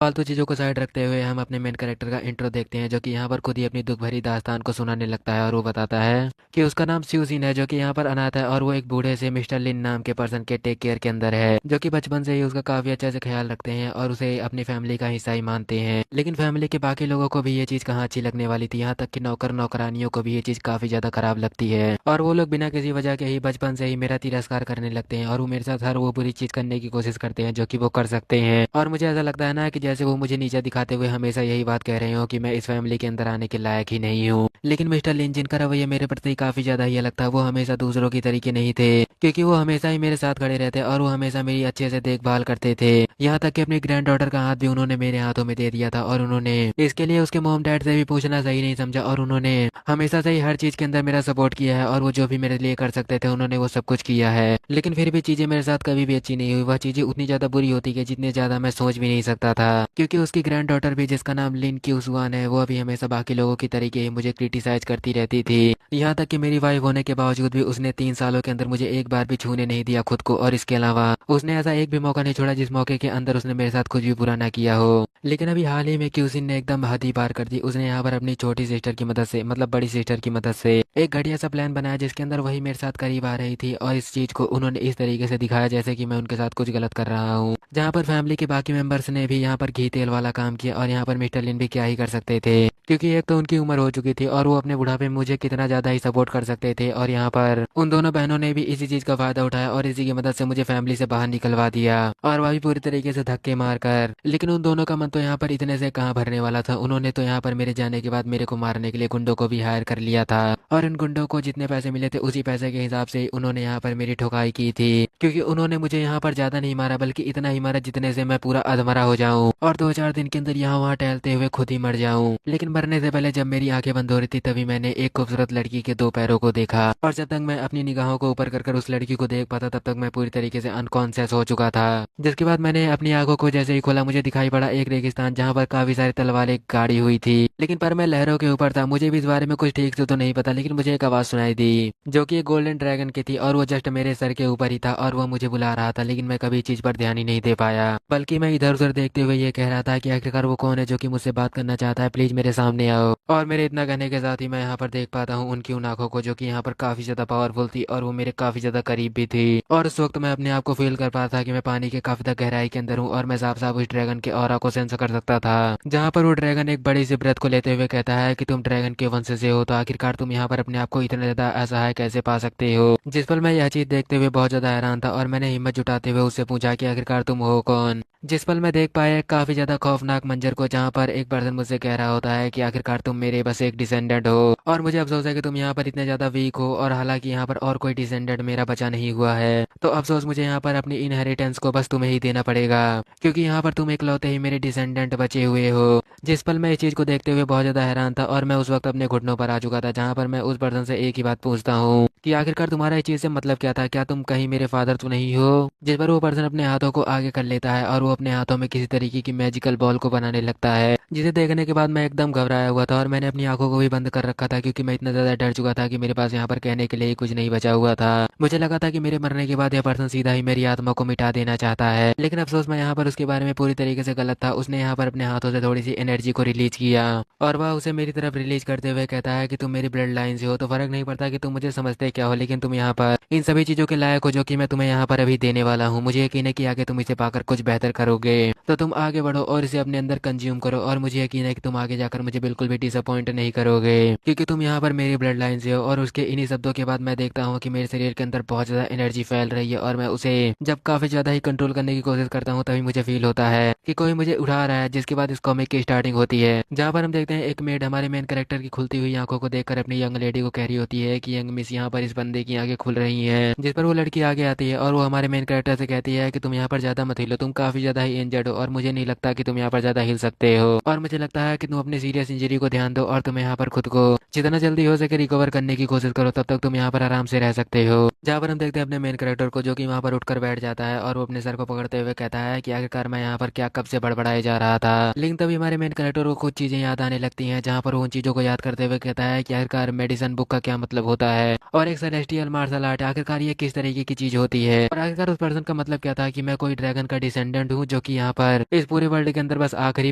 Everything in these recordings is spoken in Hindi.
फालतू चीज़ों को साइड रखते हुए हम अपने मेन कैरेक्टर का इंट्रो देखते हैं, जो कि यहाँ पर खुद ही अपनी दुख भरी दास्तान को सुनाने लगता है। और वो बताता है कि उसका नाम स्यूजिन है, जो कि यहाँ पर अनाथ है, और वो एक बूढ़े से मिस्टर लिन नाम के पर्सन के टेक केयर के अंदर है, जो कि बचपन से ही उसका काफ़ी अच्छे से ख्याल रखते हैं और उसे अपनी फैमिली का हिस्सा ही मानते हैं। लेकिन फैमिली के बाकी लोगों को भी ये चीज़ कहाँ अच्छी लगने वाली थी, यहाँ तक कि नौकर नौकरानियों को भी ये चीज़ काफ़ी ज़्यादा खराब लगती है। और वो लोग बिना किसी वजह के ही बचपन से ही मेरा तिरस्कार करने लगते हैं, और वो मेरे साथ हर वो बुरी चीज़ करने की कोशिश करते हैं जो कि वो कर सकते हैं। और मुझे ऐसा लगता है ना कि जैसे वो मुझे नीचा दिखाते हुए हमेशा यही बात कह रहे हो कि मैं इस फैमिली के अंदर आने के लायक ही नहीं हूँ। लेकिन मिस्टर लिन, जिनका रवैया मेरे प्रति काफी ज्यादा ही अलग था, वो हमेशा दूसरों की तरीके नहीं थे, क्योंकि वो हमेशा ही मेरे साथ खड़े रहते और वो हमेशा मेरी अच्छे से देखभाल करते थे। यहाँ तक कि अपनी ग्रैंड डॉटर का हाथ भी उन्होंने मेरे हाथों में दे दिया था, और उन्होंने इसके लिए उसके मॉम डैड से भी पूछना सही नहीं समझा, और उन्होंने हमेशा से ही हर चीज के अंदर मेरा सपोर्ट किया है, और वो जो भी मेरे लिए कर सकते थे उन्होंने वो सब कुछ किया है। लेकिन फिर भी चीजें मेरे साथ कभी भी अच्छी नहीं हुई। वह चीजें उतनी ज्यादा बुरी होती है जितनी ज्यादा मैं सोच भी नहीं सकता था, क्योंकि उसकी ग्रैंड डॉटर भी, जिसका नाम लिन क्यूसवान है, वो अभी हमेशा बाकी लोगों की तरीके ही मुझे क्रिटिसाइज करती रहती थी। यहाँ तक कि मेरी वाइफ होने के बावजूद भी उसने 3 सालों के अंदर मुझे एक बार भी छूने नहीं दिया खुद को, और इसके अलावा उसने ऐसा एक भी मौका नहीं छोड़ा जिस मौके के अंदर उसने मेरे साथ कुछ भी बुरा ना किया हो। लेकिन अभी हाल ही में क्यूसिन ने एकदम हद ही पार कर दी। उसने यहाँ पर अपनी छोटी सिस्टर की मदद से, मतलब बड़ी सिस्टर की मदद से, एक घटिया सा प्लान बनाया जिसके अंदर वही मेरे साथ करीब आ रही थी, और इस चीज को उन्होंने इस तरीके से दिखाया जैसे कि मैं उनके साथ कुछ गलत कर रहा हूँ। जहाँ पर फैमिली के बाकी मेंबर्स ने भी यहाँ पर घी तेल वाला काम किया, और यहाँ पर मिस्टर लिन भी क्या ही कर सकते थे, क्योंकि एक तो उनकी उम्र हो चुकी थी और वो अपने बुढ़ापे में मुझे कितना ज्यादा ही सपोर्ट कर सकते थे। और यहाँ पर उन दोनों बहनों ने भी इसी चीज का फायदा उठाया और इसी की मदद से मुझे फैमिली से बाहर निकलवा दिया, और वह भी पूरी तरीके से धक्के मारकर। लेकिन उन दोनों का मन तो यहाँ पर इतने से कहाँ भरने वाला था। उन्होंने तो यहाँ पर मेरे जाने के बाद मेरे को मारने के लिए गुंडों को भी हायर कर लिया था, और इन गुंडों को जितने पैसे मिले थे उसी पैसे के हिसाब से उन्होंने यहाँ पर मेरी ठुकाई की थी, क्योंकि उन्होंने मुझे यहाँ पर ज्यादा नहीं मारा, बल्कि इतना ही मारा जितने से मैं पूरा अधमरा हो जाऊं और 2-4 दिन के अंदर यहाँ वहाँ टहलते हुए खुद ही मर जाऊं। लेकिन मरने से पहले जब मेरी आंखें बंद हो रही थी, तभी मैंने एक खूबसूरत लड़की के 2 पैरों को देखा, और जब तक मैं अपनी निगाहों को ऊपर कर उस लड़की को देख पाता, तब तक मैं पूरी तरीके से अनकॉन्शियस हो चुका था। जिसके बाद मैंने अपनी आंखों को जैसे ही खोला, मुझे दिखाई पड़ा एक रेगिस्तान जहाँ पर काफी सारी तलवारें गाड़ी हुई थी। लेकिन पर मैं लहरों के ऊपर था। मुझे भी इस बारे में कुछ ठीक से तो नहीं पता, लेकिन मुझे एक आवाज सुनाई दी जो कि एक गोल्डन ड्रैगन की थी, और वो जस्ट मेरे सर के ऊपर ही था, और वो मुझे बुला रहा था। लेकिन मैं कभी चीज पर ध्यान ही नहीं दे पाया, बल्कि मैं इधर उधर देखते हुए ये कह रहा था कि आखिरकार वो कौन है जो कि मुझसे बात करना चाहता है, प्लीज मेरे सामने आओ। और मेरे इतना कहने के साथ ही मैं यहाँ पर देख पाता हूँ उनकी उन आंखों को, जो कि यहाँ पर काफी ज्यादा पावरफुल थी, और वो मेरे काफी ज्यादा करीब भी थी। और उस वक्त मैं अपने आप को फील कर पा था कि मैं पानी के काफी ज्यादा गहराई के अंदर हूँ, और मैं साफ साफ उस ड्रैगन के ऑरा को सेंस कर सकता था। जहाँ पर वो ड्रैगन एक बड़ी सी ब्रेथ को लेते हुए कहता है कि तुम ड्रैगन के वंश से हो, तो आखिरकार तुम यहाँ पर अपने आप को इतना ज्यादा असहाय कैसे पा सकते हो। जिस पल मैं यह चीज देखते हुए बहुत ज्यादा हैरान था, और मैंने हिम्मत जुटाते हुए उससे पूछा कि आखिरकार तुम हो कौन। जिस पल मैं देख पाया एक काफी ज्यादा खौफनाक मंजर को, जहाँ पर एक पर्सन मुझसे कह रहा होता है कि आखिरकार तुम मेरे बस एक डिसेंडेंट हो, और मुझे अफसोस है कि तुम यहाँ पर इतने ज्यादा वीक हो, और हालांकि यहाँ पर और कोई डिसेंडेंट मेरा बचा नहीं हुआ है, तो अफसोस मुझे यहाँ पर अपनी इनहेरिटेंस को बस तुम्हें ही देना पड़ेगा, क्योंकि यहाँ पर तुम इकलौते ही मेरे डिसेंडेंट बचे हुए हो। जिस पल मैं इस चीज को देखते हुए बहुत ज्यादा हैरान था, और मैं उस वक्त अपने घुटनों पर आ चुका था, जहाँ पर मैं उस पर्सन से एक ही बात पूछता हूँ कि आखिरकार तुम्हारा इस चीज से मतलब क्या था, क्या तुम कहीं मेरे फादर तो नहीं हो। जिस पर वो पर्सन अपने हाथों को आगे कर लेता है, और वो अपने हाथों में किसी तरीके की मैजिकल बॉल को बनाने लगता है, जिसे देखने के बाद मैं एकदम घबराया हुआ था, और मैंने अपनी आंखों को भी बंद कर रखा था, क्योंकि मैं इतना ज्यादा डर चुका था कि मेरे पास यहाँ पर कहने के लिए कुछ नहीं बचा हुआ था। मुझे लगा था कि मेरे मरने के बाद यह पर्सन सीधा ही मेरी आत्मा को मिटा देना चाहता है, लेकिन अफसोस मैं यहाँ पर उसके बारे में पूरी तरीके से गलत था। उसने यहाँ पर अपने हाथों से थोड़ी सी एनर्जी को रिलीज किया, और वह उसे मेरी तरफ रिलीज करते हुए कहता है कि तुम मेरी ब्लड लाइन से हो, तो फर्क नहीं पड़ता कि तुम मुझे समझते क्या हो, लेकिन तुम यहाँ पर इन सभी चीजों के लायक हो जो कि मैं तुम्हें यहाँ पर अभी देने वाला हूँ। मुझे यकीन है कि आगे तुम इसे पाकर कुछ बेहतर करोगे, तो तुम आगे बढ़ो और इसे अपने अंदर कंज्यूम करो, और मुझे यकीन है कि तुम आगे जाकर मुझे बिल्कुल भी डिसअपॉइंट नहीं करोगे, क्योंकि तुम यहाँ पर मेरी ब्लड लाइन से हो। और उसके इन्हीं शब्दों के बाद मैं देखता हूँ कि मेरे शरीर के अंदर बहुत ज्यादा एनर्जी फैल रही है, और मैं उसे जब काफी ज्यादा ही कंट्रोल करने की कोशिश करता हूँ, तभी मुझे फील होता है कि कोई मुझे उठा रहा है। जिसके बाद इस कॉमिक की स्टार्टिंग होती है, जहाँ पर हम देखते हैं एक मेड हमारे मेन कैरेक्टर की खुलती हुई आंखों को देखकर अपनी यंग लेडी को कह रही होती है कि यंग मिस, यहाँ पर इस बंदे की आंखें खुल रही हैं। जिस पर वो लड़की आगे आती है, और वो हमारे मेन कैरेक्टर से कहती है कि तुम यहाँ पर ज्यादा मत हिलो, तुम काफी ज्यादा ही इंजर्ड हो, और मुझे नहीं लगता कि तुम यहाँ पर ज्यादा हिल सकते हो, और मुझे लगता है कि तुम अपनी सीरियस इंजरी को ध्यान दो, और तुम यहाँ पर खुद को जितना जल्दी हो सके रिकवर करने की कोशिश करो, तब तक तुम यहाँ पर आराम से रह सकते हो। जहाँ पर हम देखते हैं अपने मेन कैरेक्टर को, जो कि वहाँ पर उठकर बैठ जाता है, और वो अपने सर को पकड़ते हुए कहता है कि आखिरकार मैं यहाँ पर क्या कब से बड़बड़ाए जा रहा था। लेकिन तभी हमारे मेन कैरेक्टर को कुछ चीजें याद आने लगती हैं, जहाँ पर वो उन चीजों को याद करते हुए कहता है कि आखिरकार मेडिसिन बुक का क्या मतलब होता है और एक सेलेस्टियल मार्शल आर्ट आखिरकार ये किस तरीके की चीज होती है, और आखिरकार उस पर्सन का मतलब क्या था कि मैं कोई ड्रैगन का डिसेंडेंट हूँ जो कि यहाँ पर इस पूरे वर्ल्ड के अंदर बस आखिरी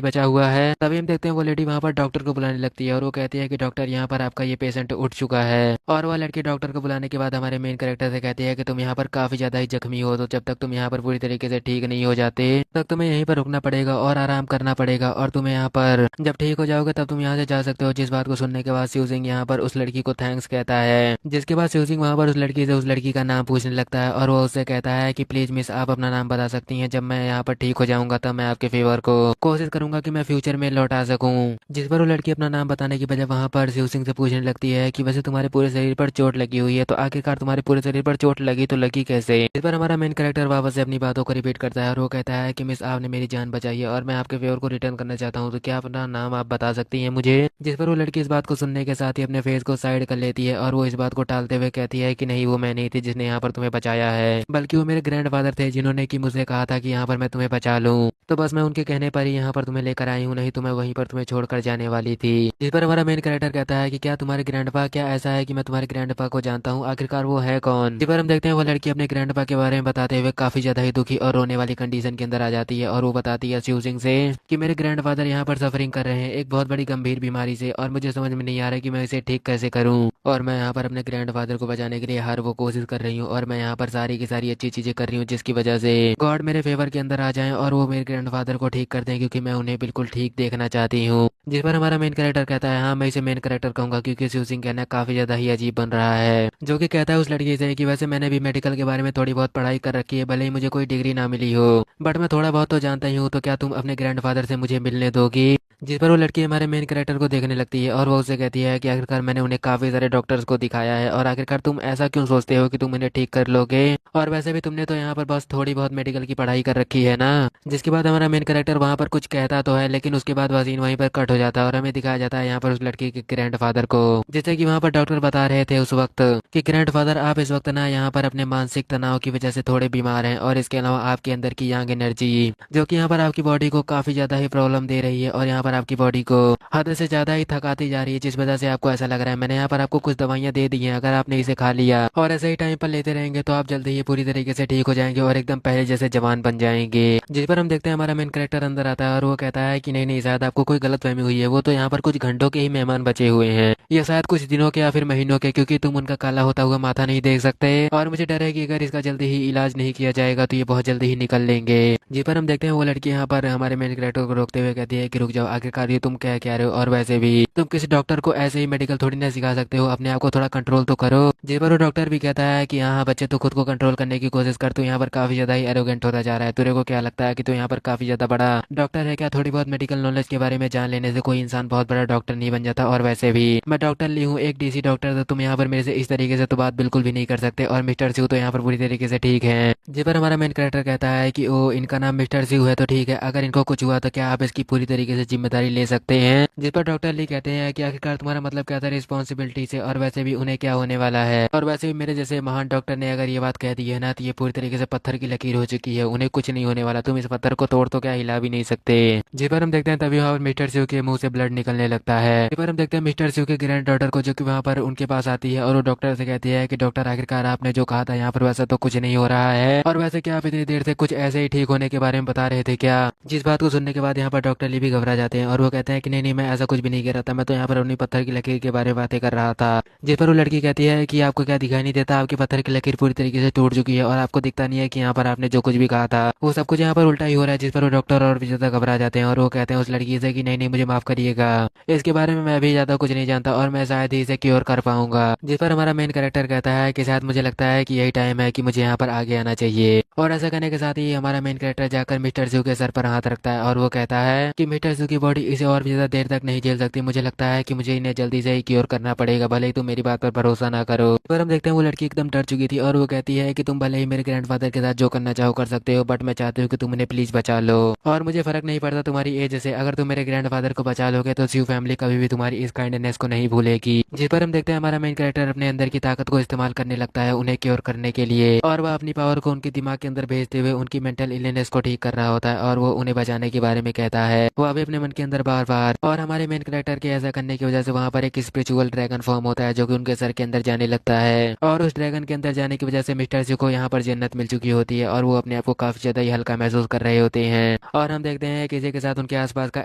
बचा हुआ है। तभी हम देखते हैं वो लेडी वहाँ पर डॉक्टर को बुलाने लगती है और वो कहती है कि डॉक्टर यहाँ पर आपका ये पेशेंट उठ चुका है, और वह लड़की डॉक्टर को बुलाने के बाद हमारे मेन कैरेक्टर से कहती है कि तुम यहाँ पर काफी ज्यादा ही जख्मी हो, तो जब तक तुम यहाँ पर पूरी तरीके से ठीक नहीं हो जाते तब तक तुम्हें यहीं पर रुकना पड़ेगा और आराम करना पड़ेगा, और तुम्हें यहाँ पर जब ठीक हो जाओगे तब तुम यहाँ से जा सकते हो। जिस बात को सुनने के बाद शिव सिंह यहाँ पर उस लड़की को थैंक्स कहता है, जिसके बाद शिव सिंह वहाँ पर उस लड़की से उस लड़की का नाम पूछने लगता है और वो उससे कहता है कि प्लीज मिस आप अपना नाम बता सकती हैं, जब मैं यहाँ पर ठीक हो जाऊंगा तब मैं आपके फेवर को कोशिश करूंगा कि मैं फ्यूचर में लौटा सकूं। जिस पर वो लड़की अपना नाम बताने की बजाय वहाँ पर शिव सिंह से पूछने लगती है कि वैसे तुम्हारे पूरे शरीर पर चोट लगी हुई है, तो आखिरकार तुम्हारे पूरे शरीर पर चोट लगी तो लगी कैसे। इस पर हमारा मेन कैरेक्टर वापस से अपनी बातों को रिपीट करता है और वो कहता है कि मिस आपने मेरी जान बचाई है और मैं आपके फेवर को रिटर्न करना चाहता हूँ, तो क्या अपना नाम आप बता सकती हैं मुझे। जिस पर वो लड़की इस बात को सुनने के साथ ही अपने फेस को साइड कर लेती है और वो इस बात को टालते हुए कहती है कि नहीं, वो मैं नहीं थी जिसने यहाँ पर तुम्हें बचाया है, बल्कि वो मेरे ग्रैंडफादर थे जिन्होंने कि मुझसे कहा था कि यहाँ पर मैं तुम्हें बचा लूँ, तो बस मैं उनके कहने पर ही यहाँ पर तुम्हें लेकर आई हूँ, नहीं तो मैं वहीं पर तुम्हें छोड़कर जाने वाली थी। जिस पर हमारा मेन कैरेक्टर कहता है कि क्या तुम्हारे ग्रैंडपा, क्या ऐसा है कि मैं तुम्हारे ग्रैंडपा को जानता हूँ, आखिरकार वो है कौन। जिस पर हम देखते हैं वो लड़की अपने ग्रैंडपा के बारे में बताते हुए काफी ज्यादा ही दुखी और रोने वाली कंडीशन के अंदर आ जाती है और वो बताती है शिव सिंह से कि मेरे ग्रैंडफादर यहाँ पर सफरिंग कर रहे हैं एक बहुत बड़ी गंभीर बीमारी से, और मुझे समझ में नहीं आ रहा कि मैं इसे ठीक कैसे करूँ, और मैं यहाँ पर अपने ग्रैंडफादर को बचाने के लिए हर वो कोशिश कर रही हूँ और मैं यहाँ पर सारी की सारी अच्छी चीजें कर रही हूँ जिसकी वजह से गॉड मेरे फेवर के अंदर आ जाए और वो मेरे ग्रैंडफादर को ठीक कर दें, क्योंकि मैं उन्हें बिल्कुल ठीक देखना चाहती हूँ। जिस पर हमारा मेन कैरेक्टर कहता है हाँ मैं इसे मेन कैरेक्टर कहूंगा, क्योंकि शिव सिंह कहना काफी ज्यादा ही अजीब बन रहा है, जो कि कहता है उस लड़की से कि वैसे मैंने भी मेडिकल के बारे में थोड़ी बहुत पढ़ाई कर रखी है, भले ही मुझे कोई डिग्री ना मिली हो, बट मैं थोड़ा बहुत तो जानता ही हूँ, तो क्या तुम अपने ग्रैंडफादर से मुझे मिलने दोगी। जिस पर वो लड़की हमारे मेन कैरेक्टर को देखने लगती है और वो उससे कहती है कि आखिरकार मैंने उन्हें काफी सारे डॉक्टर्स को दिखाया है और आखिरकार तुम ऐसा क्यों सोचते हो कि तुम इन्हें ठीक कर लोगे, और वैसे भी तुमने तो यहाँ पर बस थोड़ी बहुत मेडिकल की पढ़ाई कर रखी है ना। जिसके बाद हमारा मेन कैरेक्टर वहाँ पर कुछ कहता तो है, लेकिन उसके बाद वह सीन वहीं पर कट हो जाता है और हमें दिखाया जाता है यहाँ पर उस लड़की के ग्रैंडफादर को, जैसे कि वहाँ पर डॉक्टर बता रहे थे उस वक्त कि ग्रैंडफादर आप इस वक्त ना यहाँ पर अपने मानसिक तनाव की वजह से थोड़े बीमार हैं, और इसके अलावा आपके अंदर की यंग एनर्जी जो कि यहाँ पर आपकी बॉडी को काफी ज्यादा ही प्रॉब्लम दे रही है, और यहाँ पर आपकी बॉडी को हद से ज्यादा ही थकाती जा रही है, जिस वजह से आपको ऐसा लग रहा है। मैंने यहाँ पर आपको कुछ दवाइयाँ दे दी हैं, अगर आपने इसे खा लिया और ऐसे ही टाइम पर लेते रहेंगे तो आप जल्दी ही पूरी तरीके से ठीक हो जाएंगे और एकदम पहले जैसे जवान बन जाएंगे। जिस पर हम देखते हैं हमारा मेन कैरेक्टर अंदर आता है और वो कहता है कि नहीं नहीं, शायद आपको कोई गलतफहमी हुई है, वो तो यहाँ पर कुछ घंटों के ही मेहमान बचे हुए हैं, या शायद कुछ दिनों के या फिर महीनों के, क्योंकि तुम उनका काला होता हुआ माथा नहीं देख सकते, और मुझे डर है कि अगर इसका जल्दी ही इलाज नहीं किया जाएगा तो ये बहुत जल्दी ही निकल लेंगे। जिस पर हम देखते हैं वो लड़की यहाँ पर हमारे मेन कैरेक्टर को रोकते हुए कहती है कि रुक जाओ, आखिरकार ये तुम क्या कह रहे हो, और वैसे भी तुम किसी डॉक्टर को ऐसे ही मेडिकल थोड़ी ना सिखा सकते हो, अपने आप को थोड़ा कंट्रोल तो करो। जिस पर वो डॉक्टर भी कहता है कि हाँ बच्चे तो खुद को कंट्रोल करने की कोशिश कर, तू यहाँ पर काफी ज्यादा ही एरोगेंट होता जा रहा है, तेरे को क्या लगता है कि तू यहाँ पर काफी ज्यादा बड़ा डॉक्टर है क्या, थोड़ी बहुत मेडिकल नॉलेज के बारे में जान लेने से कोई इंसान बहुत बड़ा डॉक्टर नहीं बन जाता, और वैसे भी मैं डॉक्टर ली हूँ एक डीसी डॉक्टर, तो तुम यहाँ पर मेरे से इस तरीके से तो बात बिल्कुल भी नहीं कर सकते, और मिस्टर सिंह तो यहाँ पर पूरी तरीके से ठीक है। जिस पर हमारा मेन कैरेक्टर कहता है कि ओ इनका नाम मिस्टर सिंह है तो ठीक है, अगर इनको कुछ हुआ तो क्या आप इसकी पूरी तरीके से जिम्मेदारी ले सकते हैं। जिस पर डॉक्टर ली कहते हैं कि आखिरकार तुम्हारा मतलब क्या था रिस्पॉन्सिबिलिटी से, और वैसे भी उन्हें क्या होने वाला है, और वैसे भी मेरे जैसे महान डॉक्टर ने अगर ये बात कह दी है ना तो ये पूरी तरीके से पत्थर की लकीर हो चुकी है, उन्हें कुछ नहीं होने वाला, तुम इस पत्थर को तोड़ तो क्या हिला भी नहीं सकते। जिस पर हम देखते हैं तभी वहाँ पर मिस्टर शिव के मुंह से ब्लड निकलने लगता है। जिस पर हम देखते हैं मिस्टर शिव के ग्रैंड डॉटर को, जो कि वहाँ पर उनके पास आती है और वो डॉक्टर से कहती है कि डॉक्टर आखिरकार आपने जो कहा था यहाँ पर वैसा तो कुछ नहीं हो रहा है, और वैसे क्या आप इतनी देर से कुछ ऐसे ही ठीक होने के बारे में बता रहे थे क्या। जिस बात को सुनने के बाद यहाँ पर डॉक्टर ली भी घबरा जाते हैं और वो कहते हैं कि नहीं नहीं, मैं ऐसा कुछ भी नहीं कह रहा था, मैं तो यहाँ पर अपनी पत्थर की लकीर के बारे में बातें कर रहा था। जिस पर वो लड़की कहती है कि आपको क्या दिखाई नहीं देता, आपकी पत्थर की लकीर पूरी तरीके से टूट चुकी है और आपको दिखता नहीं है कि यहाँ पर आपने जो कुछ भी कहा था वो सब कुछ यहाँ पर उल्टा ही हो रहा है। जिस पर वो डॉक्टर और भी ज्यादा घबरा जाते हैं और वो कहते हैं उस लड़की से कि नहीं नहीं, मुझे माफ करिएगा, इसके बारे में मैं भी ज्यादा कुछ नहीं जानता और मैं शायद ही इसे क्योर कर पाऊंगा। जिस पर हमारा मेन कैरेक्टर कहता है कि शायद मुझे लगता है कि यही टाइम है कि मुझे यहाँ पर आगे आना चाहिए, और ऐसा करने के साथ ही हमारा मेन कैरेक्टर जाकर मिस्टर जू के सर पर हाथ रखता है और वो कहता है कि मिस्टर जू की बॉडी इसे और भी ज्यादा देर तक नहीं झेल सकती, मुझे लगता है कि मुझे इन्हें जल्दी से ही क्योर करना पड़ेगा, भले ही तुम मेरी बात पर भरोसा ना करो। पर हम देखते हैं वो लड़की एकदम डर चुकी थी और वो कहती है कि तुम भले ही मेरे ग्रैंडफादर के साथ जो करना चाहो कर सकते हो, बट मैं चाहती हूँ कि तुम उन्हें प्लीज बचा लो, और मुझे फर्क नहीं पड़ता तुम्हारी एज से, अगर तुम मेरे ग्रैंडफादर को बचा लोगे तो शिव फैमिली कभी भी तुम्हारी इस काइंडनेस को नहीं भूलेगी। जिस पर हम देखते हैं हमारा मेन कैरेक्टर अपने अंदर की ताकत को इस्तेमाल करने लगता है उन्हें क्योर करने के लिए, और वह अपनी पावर को उनके दिमाग के अंदर भेजते हुए उनकी मेंटल इलनेस को ठीक कर रहा होता है, और वो उन्हें बचाने के बारे में कहता है। वो अभी अपने मन के अंदर बार बार। और हमारे मेन कैरेक्टर के ऐसा करने की वजह से वहाँ पर एक स्पिरिचुअल ड्रैगन फॉर्म होता है जो कि उनके सर के अंदर जाने लगता है। और उस ड्रैगन के अंदर जाने की वजह से मिस्टर सी को यहाँ पर जन्नत मिल चुकी होती है और वो अपने आप को काफी ज्यादा ही हल्का महसूस कर रहे होते हैं। और हम देखते हैं कि इसी के साथ उनके आसपास का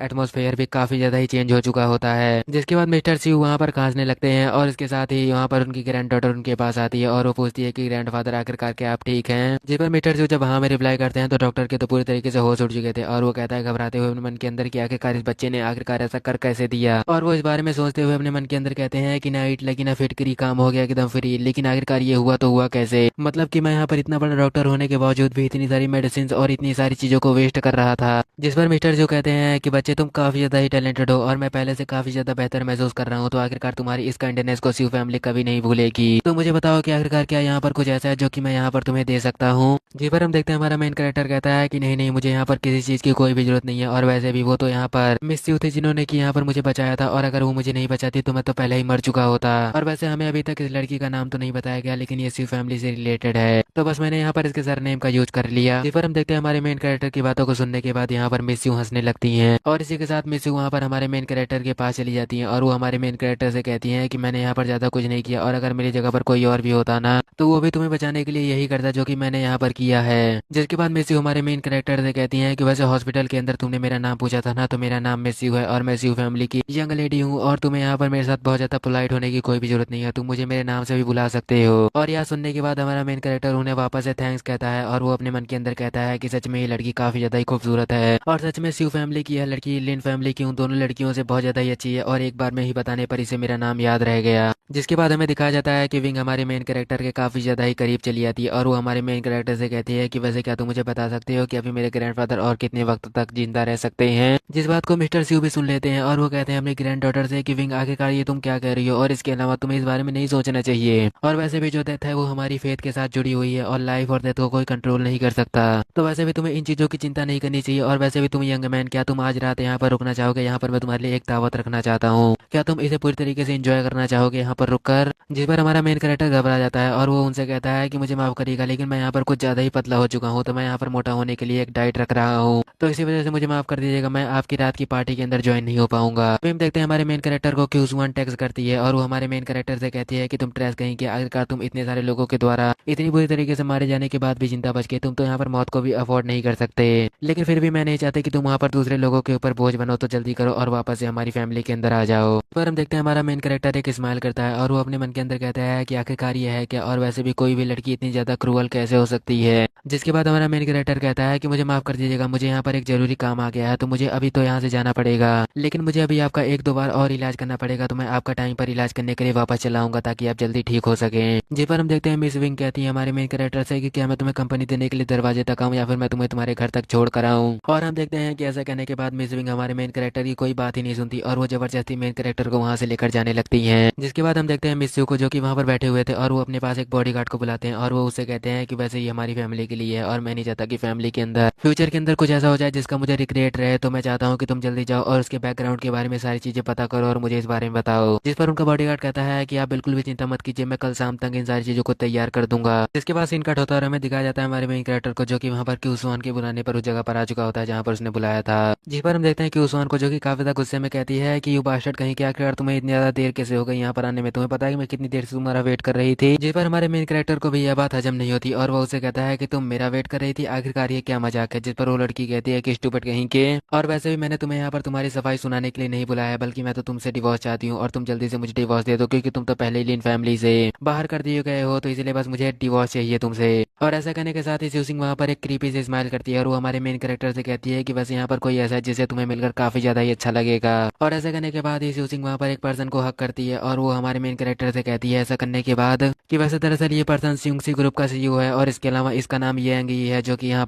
एटमॉस्फेयर भी काफी ज्यादा ही चेंज हो चुका होता है। जिसके बाद मिस्टर सी वहाँ पर खांसने लगते हैं और इसके साथ ही वहाँ पर उनकी ग्रैंड डॉटर उनके पास आती है और वो पूछती है कि ग्रैंडफादर आखिरकार क्या आप ठीक हैं। जिस पर मिस्टर सी जब हाँ में रिप्लाई करते हैं तो डॉक्टर के तो पूरी तरीके से होश उड़ चुके थे और वो कहता है घबराते हुए अपने मन के अंदर कि आखिरकार इस बच्चे ने आखिरकार ऐसा कर कैसे दिया। और वो इस बारे में सोचते हुए अपने मन के अंदर कहते हैं कि ना इट लगी ना फिटकरी, काम हो गया एकदम फ्री, लेकिन आखिरकार ये हुआ तो हुआ कैसे। मतलब कि मैं यहाँ पर इतना बड़ा डॉक्टर होने के बावजूद भी इतनी सारी मेडिसिन और इतनी सारी चीजों को वेस्ट कर रहा था। जिस पर मिस्टर जो कहते हैं कि बच्चे तुम काफी ज्यादा ही टैलेंटेड हो और मैं पहले से काफी ज्यादा बेहतर महसूस कर रहा हूँ, तो आखिरकार तुम्हारी इस काइंडनेस को शिव फैमिली कभी नहीं भूलेगी। तो मुझे बताओ कि आखिरकार क्या यहाँ पर कुछ ऐसा है जो कि मैं यहाँ पर तुम्हें दे सकता हूँ। जी पर हम देखते हैं हमारा मेन कैरेक्टर कहता है कि नहीं नहीं, मुझे यहाँ पर किसी चीज की कोई भी जरूरत नहीं है और वैसे भी वो तो यहाँ पर मिस यू थी जिन्होंने कि यहाँ पर मुझे बचाया था, और अगर वो मुझे नहीं बचाती तो मैं तो पहले ही मर चुका होता। और वैसे हमें अभी तक इस लड़की का नाम तो नहीं बताया गया, लेकिन ये शिव फैमिली से रिलेटेड है, तो बस मैंने यहाँ पर इसके सरनेम का यूज कर लिया। जी पर हम देखते हैं हमारे मेन कैरेक्टर की बातों को सुनने के बाद यहाँ पर मिस यू हंसने लगती हैं और इसी के साथ मिस यू वहाँ पर हमारे मेन कैरेक्टर के पास चली जाती हैं और वो हमारे मेन कैरेक्टर से कहती हैं कि मैंने यहाँ पर ज्यादा कुछ नहीं किया और अगर मेरी जगह पर कोई और भी होता ना तो वो भी तुम्हें बचाने के लिए यही करता जो कि मैंने यहाँ पर किया है। जिसके बाद मिस यू हमारे मेन कैरेक्टर से कहती हैं कि वैसे हॉस्पिटल के अंदर तुमने मेरा नाम पूछा था ना, तो मेरा नाम मिस यू है और मैं यू फैमिली की यंग लेडी हूँ और तुम्हें यहाँ पर मेरे साथ बहुत ज्यादा पोलाइट होने की कोई भी जरूरत नहीं है, तुम मुझे मेरे नाम से भी बुला सकते हो। और यह सुनने के बाद हमारा मेन कैरेक्टर उन्हें वापस से थैंक्स कहता है और वो अपने मन के अंदर कहता है कि सच में ये लड़की काफी ज्यादा ही खूबसूरत है और सच में शिव फैमिली की यह लड़की लिन फैमिली की उन दोनों लड़कियों से बहुत ज्यादा ही अच्छी है और एक बार में ही बताने पर इसे मेरा नाम याद रह गया। जिसके बाद हमें दिखाया जाता है कि विंग हमारे मेन कैरेक्टर के काफी ज्यादा ही करीब चली आती है और वो हमारे मेन कैरेक्टर से कहती है कि वैसे क्या तुम मुझे बता सकते हो कि अभी मेरे ग्रैंडफादर और कितने वक्त तक जिंदा रह सकते हैं। जिस बात को मिस्टर शिव भी सुन लेते हैं और वो कहते हैं अपनी ग्रैंड डॉटर से कि विंग आखिरकार ये तुम क्या कह रही हो और इसके अलावा तुम्हें इस बारे में नहीं सोचना चाहिए, और वैसे भी जो डेथ है वो हमारी फेथ के साथ जुड़ी हुई है और लाइफ और डेथ को कोई कंट्रोल नहीं कर सकता, तो वैसे भी तुम्हें इन चीजों की चिंता नहीं करनी चाहिए। और वैसे भी तुम यंग मैन, क्या तुम आज रात यहाँ पर रुकना चाहोगे? यहाँ पर मैं तुम्हारे लिए एक दावत रखना चाहता हूँ, क्या तुम इसे पूरी तरीके से एंजॉय करना चाहोगे यहाँ पर रुककर। जिस पर हमारा मेन कैरेक्टर घबरा जाता है और वो उनसे कहता है कि मुझे माफ करिएगा लेकिन मैं यहाँ पर कुछ ज्यादा ही पतला हो चुका हूँ, तो मैं यहाँ पर मोटा होने के लिए एक डाइट रख रहा हूँ, तो इसी वजह से मुझे माफ कर दीजिएगा, मैं आपकी रात की पार्टी के अंदर ज्वाइन नहीं हो पाऊंगा। फिर हम देखते हैं हमारे मेन कैरेक्टर को क्यूज1 टेक्स्ट करती है और वो हमारे मेन कैरेक्टर से कहती है कि तुम ट्रेस कहीं कि आखिरकार तुम इतने सारे लोगों के द्वारा इतनी बुरी तरीके से मारे जाने के बाद भी जिंदा बच गए, तुम तो यहाँ पर मौत को भी अफोर्ड नहीं कर सकते, लेकिन फिर भी मैं नहीं चाहती कि तुम वहाँ पर दूसरे लोगों के ऊपर बोझ बनो, तो जल्दी करो और वापस से हमारी फैमिली के अंदर आ जाओ। पर हम देखते हैं हमारा मेन कैरेक्टर एक स्माइल करता है और वो अपने मन के अंदर कहता है कि आखिरकार ये है क्या, और वैसे भी कोई भी लड़की इतनी ज्यादा क्रूअल कैसे हो सकती है। जिसके बाद हमारा मेन कैरेक्टर कहता है कि मुझे माफ कर दीजिएगा, मुझे यहाँ पर एक जरूरी काम आ गया है, तो मुझे अभी तो यहाँ से जाना पड़ेगा, लेकिन मुझे अभी आपका एक दो बार और इलाज करना पड़ेगा, तो मैं आपका टाइम पर इलाज करने के लिए वापस चला आऊंगा ताकि आप जल्दी ठीक हो सके। जी पर हम देखते हैं मिस विंग कहती है हमारे मेन कैरेक्टर से कि क्या मैं तुम्हें कंपनी देने के लिए दरवाजे तक आऊं या फिर मैं तुम्हें तुम्हारे घर तक छोड़ कर आऊं। और हम देखते हैं कि ऐसा कहने के बाद मिस विंग हमारे मेन कैरेक्टर की कोई बात ही नहीं सुनती और वो जबरदस्ती मेन कैरेक्टर को वहां से लेकर जाने लगती है। जिसके बाद हम देखते हैं मिस यू को जो कि वहां पर बैठे हुए थे और वो अपने पास एक बॉडीगार्ड को बुलाते हैं और वो उससे कहते हैं कि वैसे ये हमारी फैमिली के लिए है और मैं नहीं चाहता कि फैमिली के अंदर फ्यूचर के अंदर कुछ ऐसा हो जाए जिसका मुझे रिग्रेट रहे, तो मैं चाहता हूँ कि तुम जल्दी जाओ और उसके बैकग्राउंड के बारे में सारी चीजें पता करो और मुझे इस बारे में बताओ। जिस पर उनका बॉडीगार्ड कहता है कि आप बिल्कुल भी चिंता मत कीजिए, मैं कल शाम तक इन सारी चीजों को तैयार कर दूंगा। जिसके बाद सीन कट होता है और हमें दिखाया जाता है हमारे मेन कैरेक्टर को जो कि वहां पर क्यूसवान के बुलाने पर उस जगह पर आ चुका होता है जहां पर उसने बुलाया था। जिस पर हम देखते हैं क्यूसवान को जो कि काफी ज्यादा गुस्से में कहती है कि यू बास्टर्ड कहीं क्या कर, तुम्हें इतनी ज्यादा देर कैसे हो गई यहाँ पर आने में, तुम्हें पता है कि मैं कितनी देर से तुम्हारा वेट कर रही थी। जिस पर हमारे मेन कैरेक्टर को भी यह बात हजम नहीं होती और वो उसे कहता है कि तुम मेरा वेट कर रही थी, आखिरकार ये क्या मजाक है। जिस पर वो लड़की कहती है कि स्टूपिड कहीं के, और वैसे भी मैंने तुम्हें यहाँ पर तुम्हारी सफाई सुनाने के लिए नहीं बुलाया, बल्कि मैं तो तुमसे डिवोर्स चाहती हूँ और तुम जल्दी से मुझे डिवोर्स दे दो, क्योंकि तुम तो पहले ही लिन फैमिली से बाहर कर दिए गए हो, तो इसलिए बस मुझे डिवोर्स चाहिए तुमसे। और ऐसा कहने के साथ ही शिव सिंह वहाँ पर एक क्रीपी से स्माइल करती है और वो हमारे मेन कैरेक्टर से कहती है कि बस यहाँ पर कोई ऐसा है जिसे तुम्हें मिलकर काफी ज्यादा ही अच्छा लगेगा। और ऐसा करने के बाद ही शिव सिंह वहाँ पर एक पर्सन को हक करती है और वो हमारे मेन कैरेक्टर से कहती है ऐसा करने के बाद कि वैसे दरअसल ये पर्सन सिंगसी ग्रुप का सीईओ है और इसके अलावा इसका नाम येंग ही है, जो कि यहाँ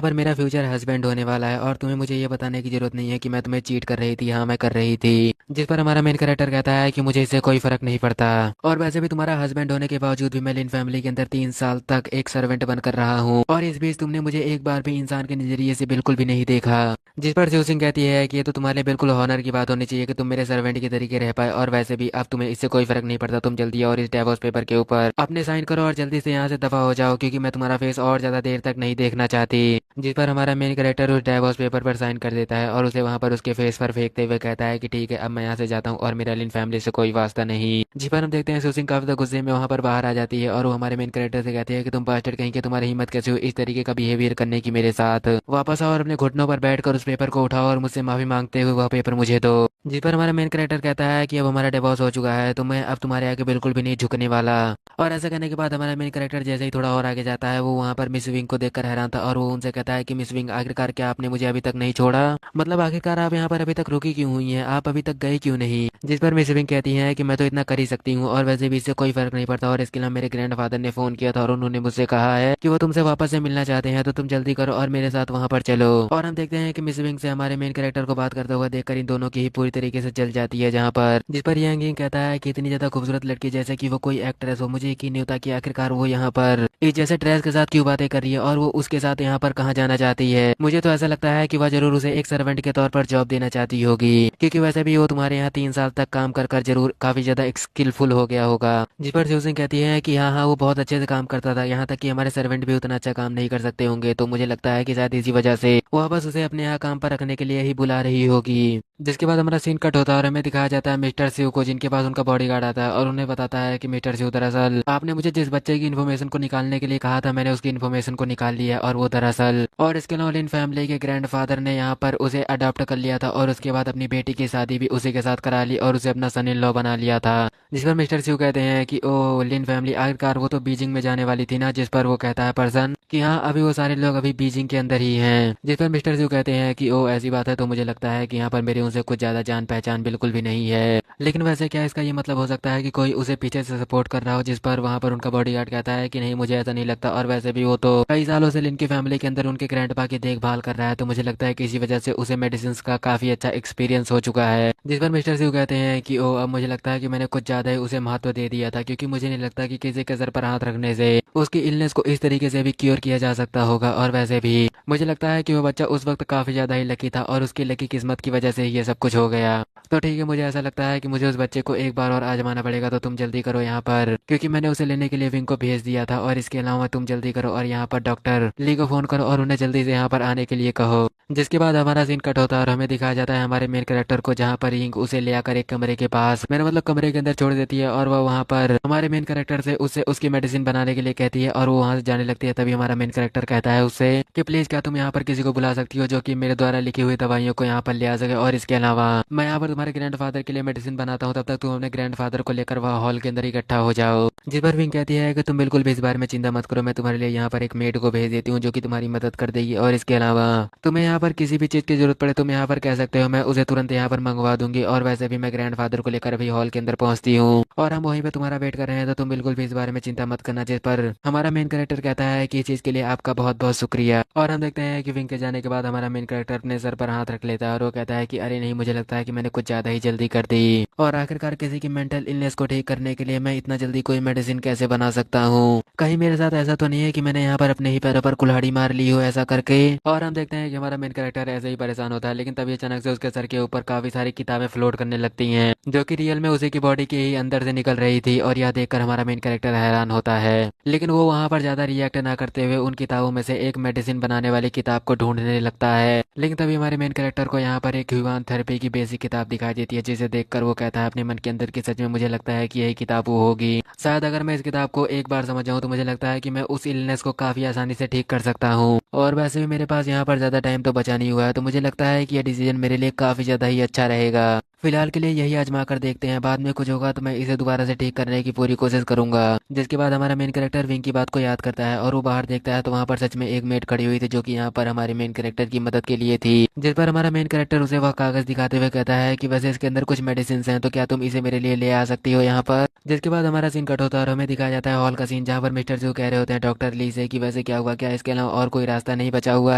पर मेरा फ्यूचर हस्बैंड होने वाला है, और तुम्हें मुझे ये बताने की जरूरत नहीं है कि मैं तुम्हें चीट कर रही थी, हाँ मैं कर रही थी। जिस पर हमारा मेन कैरेक्टर कहता है कि मुझे इससे कोई फर्क नहीं पड़ता, और वैसे भी तुम्हारा हस्बैंड होने के बावजूद भी मैं लिन फैमिली के अंदर 3 साल तक एक सर्वेंट बनकर रहा हूँ, और इस बीच तुमने मुझे एक बार भी इंसान के नजरिए से बिल्कुल भी नहीं देखा। जिस पर शिव सिंह कहती है कि ये तो तुम्हारे लिए बिल्कुल हॉनर की बात होनी चाहिए कि तुम मेरे सर्वेंट के तरीके रह पाए, और वैसे भी अब तुम्हें इससे कोई फर्क नहीं पड़ता, तुम जल्दी और इस डिवोर्स पेपर के ऊपर अपने साइन करो और जल्दी से यहाँ से दफा हो जाओ, क्योंकि मैं तुम्हारा फेस और ज्यादा देर तक नहीं देखना चाहती। जिस पर हमारा मेन कैरेक्टर उस डाइवोर्स पेपर पर साइन कर देता है और उसे वहां पर उसके फेस पर फेंकते हुए कहता है कि ठीक है, अब मैं यहाँ से जाता हूँ और मेरा लिन फैमिली से कोई वास्ता नहीं। जिस पर हम देखते हैं सुसिंग काफी ज्यादा गुस्से में वहां पर बाहर आ जाती है और वो हमारे मेन कैरेक्टर से कहती है कि तुम बास्टर्ड कहीं के, तुम्हारी हिम्मत कैसे हुई इस तरीके का बिहेवियर करने की मेरे साथ। वापस आओ और अपने घुटनों पर बैठकर उस पेपर को उठाओ और मुझसे माफी मांगते हुए वह पेपर मुझे दो। जिस पर हमारा मेन कैरेक्टर कहता है कि अब हमारा डिवोर्स हो चुका है तो मैं अब तुम्हारे आगे बिल्कुल भी नहीं झुकने वाला। और ऐसा करने के बाद हमारा मेन कैरेक्टर जैसे ही थोड़ा और आगे जाता है वो वहाँ पर मिस विंग को देखकर हैरान था और वो उनसे कहता है कि मिस विंग, आखिरकार क्या आपने मुझे अभी तक नहीं छोड़ा? मतलब आखिरकार आप यहाँ पर अभी तक रुकी क्यों हुई हैं, आप अभी तक गए क्यों नहीं? जिस पर मिस विंग कहती है कि मैं तो इतना कर ही सकती हूँ और वैसे भी इससे कोई फर्क नहीं पड़ता, और इसके अलावा मेरे ग्रैंड फादर ने फोन किया था और उन्होंने मुझसे कहा है कि वो तुमसे वापस से मिलना चाहते हैं, तो तुम जल्दी करो और मेरे साथ वहाँ पर चलो। और हम देखते हैं कि मिस विंग से हमारे मेन कैरेक्टर को बात करते हुए देखकर इन दोनों की ही पूरी तरीके से जल जाती है, जहाँ पर जिस पर यांग यिंग कहता है कि इतनी ज्यादा खूबसूरत लड़की जैसे कि वो कोई एक्ट्रेस हो, मुझे यकीन नहीं होता कि आखिरकार वो यहाँ पर इस जैसे ड्रेस के साथ क्यों बातें कर रही है और वो उसके साथ यहाँ पर कहाँ जाना चाहती है। मुझे तो ऐसा लगता है कि वह जरूर उसे एक सर्वेंट के तौर पर जॉब देना चाहती होगी, क्योंकि वैसे भी वो तुम्हारे यहाँ 3 साल तक काम कर कर जरूर काफी ज्यादा स्किलफुल हो गया होगा। जिस पर सुसिंग कहती है कि हाँ हाँ, वो बहुत अच्छे से काम करता था, यहाँ तक कि हमारे सर्वेंट भी उतना अच्छा काम नहीं कर सकते होंगे, तो मुझे लगता है कि शायद इसी वजह से वह बस उसे अपने यहाँ काम पर रखने के लिए ही बुला रही होगी। जिसके बाद हमारा सीन कट होता है और हमें दिखाया जाता है मिस्टर शिव को, जिनके पास उनका बॉडीगार्ड आता है और उन्हें बताता है कि मिस्टर शिव, दरअसल आपने मुझे जिस बच्चे की इन्फॉर्मेशन को निकालने के लिए कहा था, मैंने उसकी इन्फॉर्मेशन को निकाल लिया है, और वो दरअसल और इसके अलावा लिन फैमिली के ग्रैंडफादर ने यहाँ पर उसे अडॉप्ट कर लिया था और उसके बाद अपनी बेटी की शादी भी उसी के साथ करा ली और उसे अपना सन इन लॉ बना लिया था। जिस पर मिस्टर शिव कहते हैं कि ओ लिन फैमिली, आखिरकार वो तो बीजिंग में जाने वाली थी ना। जिस पर वो कहता है पर्सन कि हाँ, अभी वो सारे लोग अभी बीजिंग के अंदर ही हैं। जिस पर मिस्टर शिव कहते हैं कि ओ ऐसी बात है, तो मुझे लगता है कि यहाँ पर मेरी उनसे कुछ ज्यादा जान पहचान बिल्कुल भी नहीं है। लेकिन वैसे क्या इसका ये मतलब हो सकता है कि कोई उसे पीछे से सपोर्ट कर रहा हो? जिस पर वहाँ पर उनका बॉडीगार्ड कहता है कि नहीं, मुझे ऐसा नहीं लगता, और वैसे भी वो तो कई सालों से लिन की फैमिली के अंदर उनके ग्रैंडपा की देखभाल कर रहा है, तो मुझे लगता है कि इसी वजह से उसे मेडिसिन का काफी अच्छा एक्सपीरियंस हो चुका है। जिस पर मिस्टर शिव कहते हैं कि ओ अब मुझे लगता है कि मैंने कुछ ज्यादा ही उसे महत्व दे दिया था, क्योंकि मुझे नहीं लगता कि किसी के सर पर हाथ रखने से उसकी इलनेस को इस तरीके से भी क्योर किया जा सकता होगा। और वैसे भी मुझे लगता है कि वो बच्चा उस वक्त काफी ज्यादा ही लकी था और उसकी लकी किस्मत की वजह से ही ये सब कुछ हो गया। तो ठीक है, मुझे ऐसा लगता है कि मुझे उस बच्चे को एक बार और आजमाना पड़ेगा, तो तुम जल्दी करो यहाँ पर, क्योंकि मैंने उसे लेने के लिए विंग को भेज दिया था। और इसके अलावा तुम जल्दी करो और यहाँ पर डॉक्टर ली को फोन करो और उन्हें जल्दी से यहाँ पर आने के लिए कहो। जिसके बाद हमारा सीन कट होता है और हमें दिखाया जाता है हमारे मेन कैरेक्टर को, जहाँ पर यिंग उसे ले आकर एक कमरे के पास, मेरा मतलब कमरे के अंदर छोड़ देती है, और वह वहाँ पर हमारे मेन कैरेक्टर से उससे उसकी मेडिसिन बनाने के लिए कहती है और वो वहाँ से जाने लगती है। तभी हमारा मेन कैरेक्टर कहता है उससे कि प्लीज क्या तुम यहाँ पर किसी को बुला सकती हो जो कि मेरे द्वारा लिखी हुई दवाइयों को यहाँ पर ले आ सके, और इसके अलावा मैं यहाँ पर तुम्हारे ग्रैंडफादर के लिए मेडिसिन बनाता हूँ, तब तक तुम अपने ग्रैंडफादर को लेकर वह हॉल के अंदर इकट्ठा हो जाओ। जिस पर विंग कहती है कि तुम बिल्कुल भी इस बारे में चिंता मत करो, मैं तुम्हारे लिए यहाँ पर एक मेड को भेज देती हूँ जो कि तुम्हारी मदद कर देगी, और इसके अलावा तुम्हें यहाँ पर किसी भी चीज की जरूरत पड़े तुम यहाँ पर कह सकते हो, मैं उसे तुरंत यहाँ पर मंगवा दूंगी। और वैसे भी मैं ग्रैंडफादर को लेकर अभी हॉल के अंदर पहुंचती हूँ और हम वहीं पे तुम्हारा वेट कर रहे हैं, तो तुम बिल्कुल भी इस बारे में चिंता मत करना। जिस पर हमारा मेन कैरेक्टर कहता है कि इस चीज के लिए आपका बहुत बहुत शुक्रिया। और हम देखते हैं कि विंग के जाने के बाद हमारा मेन कैरेक्टर अपने सर पर हाथ रख लेता है और वो कहता है कि अरे नहीं, मुझे लगता है कि मैंने कुछ ज्यादा ही जल्दी कर दी, और आखिरकार किसी की मेंटल इलनेस को ठीक करने के लिए मैं इतना जल्दी कोई मेडिसिन कैसे बना सकता हूँ? कहीं मेरे साथ ऐसा तो नहीं है कि मैंने यहाँ पर अपने ही पैरों पर कुल्हाड़ी मार ली हो ऐसा करके? और हम देखते हैं कि हमारा मेन कैरेक्टर ऐसे ही परेशान होता है, लेकिन तभी अचानक से उसके सर के ऊपर काफी सारी किताबें फ्लोट करने लगती हैं, जो कि रियल में उसी की बॉडी के ही अंदर से निकल रही थी। और यह देखकर हमारा मेन कैरेक्टर हैरान होता है, लेकिन वो वहाँ पर ज्यादा रिएक्ट ना करते हुए उन किताबों में से एक मेडिसिन बनाने वाली किताब को ढूंढने लगता है। लेकिन तभी हमारे मेन कैरेक्टर को यहाँ पर एक ह्यूमन थेरेपी की बेसिक किताब दिखाई देती है, जिसे देखकर वो कहता है अपने मन के अंदर की सच में मुझे लगता है कि यही किताब वो होगी। शायद अगर मैं इस किताब को एक बार समझ जाऊँ तो मुझे लगता है कि मैं उस इलनेस को काफी आसानी से ठीक कर सकता हूँ। और वैसे भी मेरे पास यहाँ पर ज्यादा टाइम तो बचा नहीं हुआ है, तो मुझे लगता है कि यह डिसीजन मेरे लिए काफी ज्यादा ही अच्छा रहेगा। फिलहाल के लिए यही आजमा कर देखते हैं, बाद में कुछ होगा तो मैं इसे दोबारा से ठीक करने की पूरी कोशिश करूंगा। जिसके बाद हमारा मेन कैरेक्टर विंग की बात को याद करता है और वो बाहर देखता है तो वहाँ पर सच में एक मेड खड़ी हुई थी, जो कि यहाँ पर हमारे मेन कैरेक्टर की मदद के लिए थी। जिस पर हमारा मेन कैरेक्टर उसे वह कागज दिखाते हुए कहता है कि वैसे इसके अंदर कुछ मेडिसिन हैं, तो क्या तुम इसे मेरे लिए ले आ सकती हो यहाँ पर? जिसके बाद हमारा सीन कट होता है और हमें दिखाया जाता है हॉल का सीन, जहाँ पर मिस्टर जू कह रहे होते हैं डॉक्टर ली से कि वैसे क्या हुआ, क्या इसके अलावा और कोई रास्ता नहीं बचा हुआ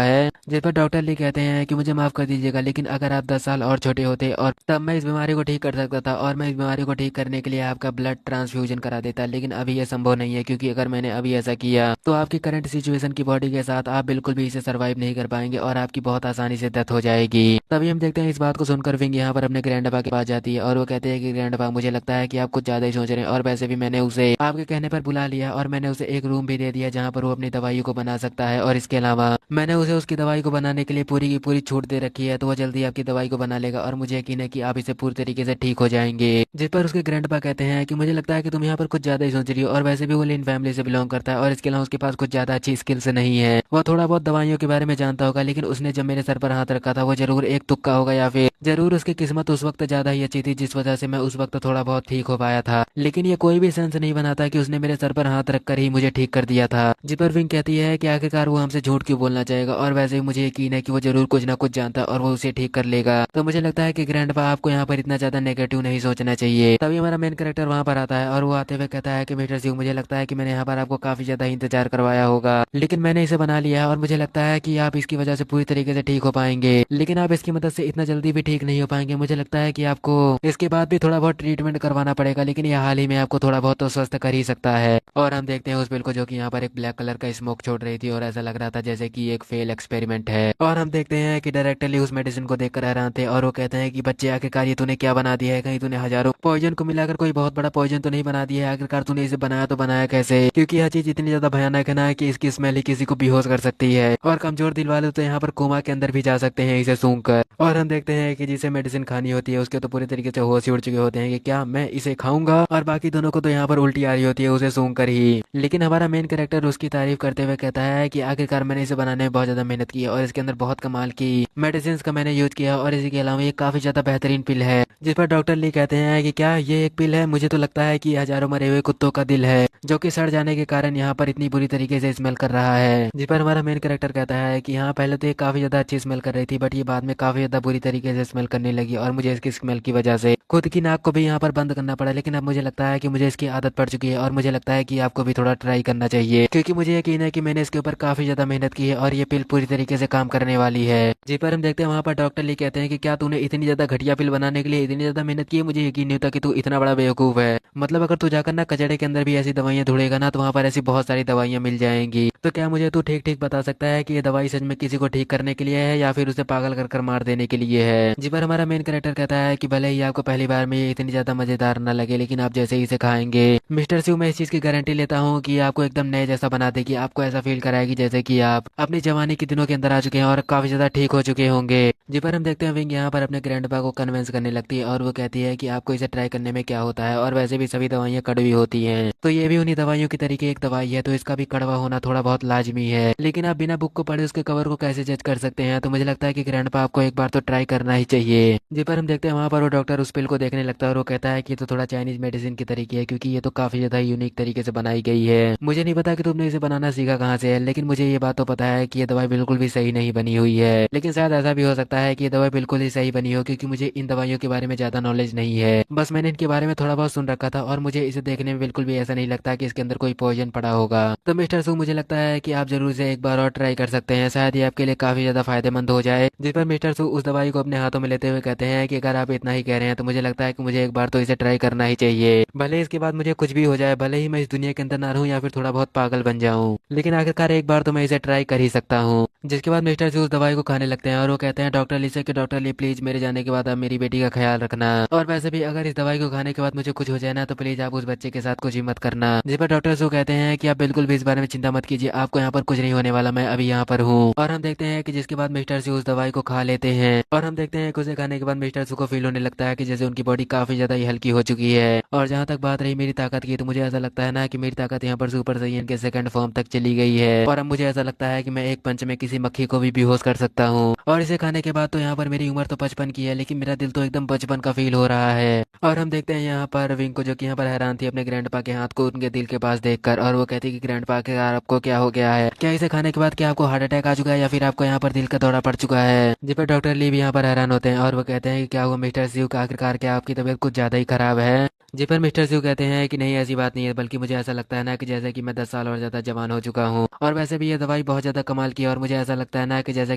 है? जिस पर डॉक्टर ली कहते हैं कि मुझे माफ कर दीजिएगा, लेकिन अगर आप 10 साल और छोटे होते और तब मैं मैं इस बीमारी को ठीक कर सकता था और मैं इस बीमारी को ठीक करने के लिए आपका ब्लड ट्रांसफ्यूजन करा देता, लेकिन अभी ये संभव नहीं है क्योंकि अगर मैंने अभी ऐसा किया तो आपकी करंट सिचुएशन की बॉडी के साथ आप बिल्कुल भी इसे सर्वाइव नहीं कर पाएंगे और आपकी बहुत आसानी से डेथ हो जाएगी। तभी हम देखते हैं इस बात को सुनकर विंग यहाँ पर अपने ग्रैंडपा के पास जाती है और वो कहते हैं कि ग्रैंडपा, मुझे लगता है कि आप कुछ ज्यादा ही सोच रहे हैं और वैसे भी मैंने उसे आपके कहने पर बुला लिया और मैंने उसे एक रूम भी दे दिया जहाँ पर वो अपनी दवाई को बना सकता है और इसके अलावा मैंने उसे उसकी दवाई को बनाने के लिए पूरी की पूरी छूट दे रखी है, तो वो जल्दी आपकी दवाई को बना लेगा और मुझे यकीन है कि आप इसे पूरी तरीके से ठीक हो जाएंगे। जिस पर उसके ग्रैंडपा कहते हैं कि मुझे लगता है कि तुम यहाँ पर कुछ ज्यादा ही सोच रही हो और वैसे भी वो लिन फैमिली से बिलोंग करता है और इसके अलावा उसके पास कुछ ज्यादा अच्छी स्किल्स नहीं है। वो थोड़ा बहुत दवाइयों के बारे में जानता होगा, लेकिन उसने जब मेरे सर पर हाथ रखा था वो जरूर एक तुक्का होगा या फिर जरूर उसकी किस्मत उस वक्त ज्यादा ही अच्छी थी जिस वजह से मैं उस वक्त थोड़ा बहुत ठीक हो पाया था। लेकिन ये कोई भी सेंस नहीं बनाता कि उसने मेरे सर पर हाथ रखकर ही मुझे ठीक कर दिया था। जिस पर विंग कहती है कि आखिरकार वो हमसे झूठ क्यों बोलना चाहेगा और वैसे ही मुझे यकीन है कि वो जरूर कुछ ना कुछ जानता है और वो उसे ठीक कर लेगा। तो मुझे लगता है कि ग्रैंडपा आपको यहाँ पर इतना ज्यादा नेगेटिव नहीं सोचना चाहिए। तभी हमारा मेन कैरेक्टर वहाँ पर आता है और वो आते हुए कहता है कि मिस्टर सिंह, मुझे लगता है कि मैंने यहाँ पर आपको काफी ज्यादा इंतजार करवाया होगा, लेकिन मैंने इसे बना लिया है और मुझे लगता है कि आप इसकी वजह से पूरी तरीके से ठीक हो पाएंगे, लेकिन आप इसकी मदद से इतना जल्दी भी ठीक नहीं हो पाएंगे। मुझे लगता है कि आपको इसके बाद भी थोड़ा बहुत ट्रीटमेंट करवाना पड़ेगा, लेकिन ये हाल ही में आपको थोड़ा बहुत तो स्वस्थ कर ही सकता है। और हम देखते हैं उस बिल को जो कि यहाँ पर एक ब्लैक कलर का स्मोक छोड़ रही थी और ऐसा लग रहा था जैसे कि एक फेल एक्सपेरिमेंट है। और हम देखते हैं कि डायरेक्टली उस मेडिसिन को देखकर हैरान थे और वो कहते हैं कि बच्चे, आखिरकार ये तूने क्या बना दिया है? कहीं तूने हजारों पॉइजन को मिलाकर कोई बहुत बड़ा पॉइजन तो नहीं बना दिया है? आखिरकार तूने इसे बनाया तो बनाया कैसे? क्योंकि यह चीज इतनी ज्यादा भयानक है ना कि इसकी स्मेल ही किसी को बेहोश कर सकती है और कमजोर दिल वाले तो यहाँ पर कोमा के अंदर भी जा सकते हैं इसे सूंघ कर। और हम देखते हैं कि जिसे मेडिसिन खानी होती है उसके तो पूरी तरीके से होश ही उड़ चुके होते हैं कि क्या मैं इसे खाऊंगा, और बाकी दोनों को तो यहाँ पर उल्टी आ रही होती है उसे सूंघ कर ही। लेकिन हमारा मेन कैरेक्टर उसकी तारीफ करते हुए कहता है कि आखिरकार मैंने इसे बनाने में बहुत ज्यादा मेहनत की है और इसके अंदर बहुत कमाल की मेडिसिन का मैंने यूज किया और इसके अलावा ये काफी ज्यादा बेहतरीन पिल है। जिस पर डॉक्टर ली कहते हैं कि क्या ये एक पिल है? मुझे तो लगता है कि हजारों मरे हुए कुत्तों का दिल है जो कि सड़ जाने के कारण यहाँ पर इतनी बुरी तरीके से स्मेल कर रहा है। जिस पर हमारा मेन कैरेक्टर कहता है कि यहाँ पहले तो ये काफी ज्यादा अच्छी स्मेल कर रही थी, बट ये बाद में काफी ज्यादा बुरी तरीके से स्मेल करने लगी और मुझे इसकी स्मेल की वजह से खुद की नाक को भी यहाँ पर बंद करना पड़ा। लेकिन अब मुझे लगता है कि मुझे इसकी आदत पड़ चुकी है और मुझे लगता है कि आपको भी थोड़ा ट्राई करना चाहिए, क्योंकि मुझे यकीन है कि मैंने इसके ऊपर काफी ज्यादा मेहनत की है और ये पिल पूरी तरीके से काम करने वाली है। जी पर हम देखते हैं वहाँ पर डॉक्टर ली कहते हैं कि क्या तूने इतनी ज्यादा घटिया पिल बनाने के लिए इतनी ज्यादा मेहनत की है? मुझे यकीन नहीं होता कि तू इतना बड़ा बेवकूफ है। मतलब अगर तू जाकर ना कचड़े के अंदर भी ऐसी दवाइयां ढूंढेगा ना तो वहाँ पर ऐसी बहुत सारी दवाइयां मिल जाएंगी। तो क्या मुझे तू ठीक ठीक बता सकता है कि ये दवाई सच में किसी को ठीक करने के लिए है या फिर उसे पागल कर मार देने के लिए है? जी पर हमारा मेन कैरेक्टर कहता है कि भले ही आपको पहली बार में ये इतनी ज्यादा मजेदार ना लगे, लेकिन आप जैसे ही इसे खाएंगे मिस्टर शिव, मैं इस चीज की गारंटी लेता हूँ कि आपको एकदम नए जैसा बना देगी। आपको ऐसा फील कराएगी जैसे कि आप अपनी जवानी के दिनों के अंदर आ चुके हैं और काफी ज्यादा ठीक हो चुके होंगे। जी पर हम देखते हैं विंग यहाँ पर अपने ग्रैंडपा को कन्विंस करने लगती है और वो कहती है कि आपको इसे ट्राई करने में क्या होता है, और वैसे भी सभी दवाइयाँ कड़वी होती हैं, तो ये भी उन्हीं दवाइयों की तरीके एक दवाई है, तो इसका भी कड़वा होना थोड़ा बहुत लाजमी है। लेकिन आप बिना बुक को पढ़े उसके कवर को कैसे जज कर सकते हैं? तो मुझे लगता है कि ग्रैंडपा आपको एक बार तो ट्राई करना ही चाहिए। जी पर हम देखते हैं वहाँ पर वो डॉक्टर उस पिल को देखने लगता है और वो कहता है कि ये तो थोड़ा चाइनीज मेडिसिन की तरीके है, क्योंकि ये तो काफी ज्यादा यूनिक तरीके से बनाई गई है। मुझे नहीं पता कि तुमने इसे बनाना सीखा कहाँ से है, लेकिन मुझे ये बात तो पता है कि ये दवाई बिल्कुल भी सही नहीं बनी हुई है। लेकिन शायद ऐसा भी हो सकता है कि ये दवाई बिल्कुल ही सही बनी हो, क्योंकि मुझे इन दवाइयों के बारे में ज्यादा नॉलेज नहीं है। बस मैंने इनके बारे में थोड़ा बहुत सुन रखा था और मुझे इसे देखने में बिल्कुल भी ऐसा नहीं लगता कि इसके अंदर कोई पॉइजन पड़ा होगा। तो मिस्टर सू, मुझे लगता है कि आप जरूर से एक बार और ट्राई कर सकते हैं, शायद ये आपके लिए काफी ज्यादा फायदेमंद हो जाए। जिस पर मिस्टर सू उस दवाई को अपने हाथों में लेते हुए कहते हैं कि अगर आप इतना ही कह रहे हैं तो मुझे लगता है कि मुझे एक बार तो इसे ट्राई करना ही चाहिए। भले इसके बाद मुझे कुछ भी हो जाए, भले ही मैं इस दुनिया के अंदर ना रहूं या फिर थोड़ा बहुत पागल बन जाऊं, लेकिन आखिरकार एक बार तो मैं इसे ट्राई कर ही सकता हूँ। जिसके बाद मिस्टर सू उस दवाई को खाने लगते हैं और वो कहते हैं डॉक्टर ली से कि डॉक्टर ली प्लीज मेरे जाने के बाद आप मेरी बेटी का ख्याल रखना, और वैसे भी अगर इस दवाई को खाने के बाद मुझे कुछ हो जाए ना तो प्लीज आप उस बच्चे के साथ कुछ ही मत करना। जिस पर डॉक्टर सू कहते हैं कि आप बिल्कुल भी इस बारे में चिंता मत कीजिए, आपको यहाँ पर कुछ नहीं होने वाला, मैं अभी यहाँ पर हूँ। और हम देखते हैं कि जिसके बाद मिस्टर सू उस दवाई को खा लेते हैं और हम देखते हैं कि उसे खाने के बाद मिस्टर सू को फील होने लगता है कि जैसे उनकी बॉडी काफी ज्यादा ही हल्की हो चुकी है। और जहाँ तक बात रही मेरी ताकत की, तो मुझे ऐसा लगता है ना कि मेरी ताकत यहाँ पर सुपर साइयन के सेकंड फॉर्म तक चली गई है और अब मुझे ऐसा लगता है कि मैं एक पंच में किसी मक्खी को भी बेहोश कर सकता हूँ। और इसे खाने के बाद तो यहाँ पर मेरी उम्र तो 55 की है, लेकिन मेरा दिल तो एकदम बचपन का फील हो रहा है। और हम देखते हैं यहाँ पर विंग को, जो कि यहाँ पर हैरान थी अपने ग्रैंडपा के हाथ को उनके दिल के पास देखकर, और वो कहती है कि ग्रैंडपा के यार आपको क्या हो गया है? क्या इसे खाने के बाद क्या आपको हार्ट अटैक आ चुका है या फिर आपको यहाँ पर दिल का दौरा पड़ चुका है? जिस पर डॉक्टर ली भी यहाँ पर हैरान होते हैं और वो कहते हैं कि क्या हुआ मिस्टर शिव का, आखिरकार क्या आपकी तबीयत कुछ ज्यादा ही खराब है? जी पर मिस्टर स्यू कहते हैं कि नहीं ऐसी बात नहीं है, बल्कि मुझे ऐसा लगता है ना कि जैसे कि मैं 10 साल और ज़्यादा जवान हो चुका हूँ, और वैसे भी ये दवाई बहुत ज़्यादा कमाल की है, और मुझे ऐसा लगता है ना कि जैसे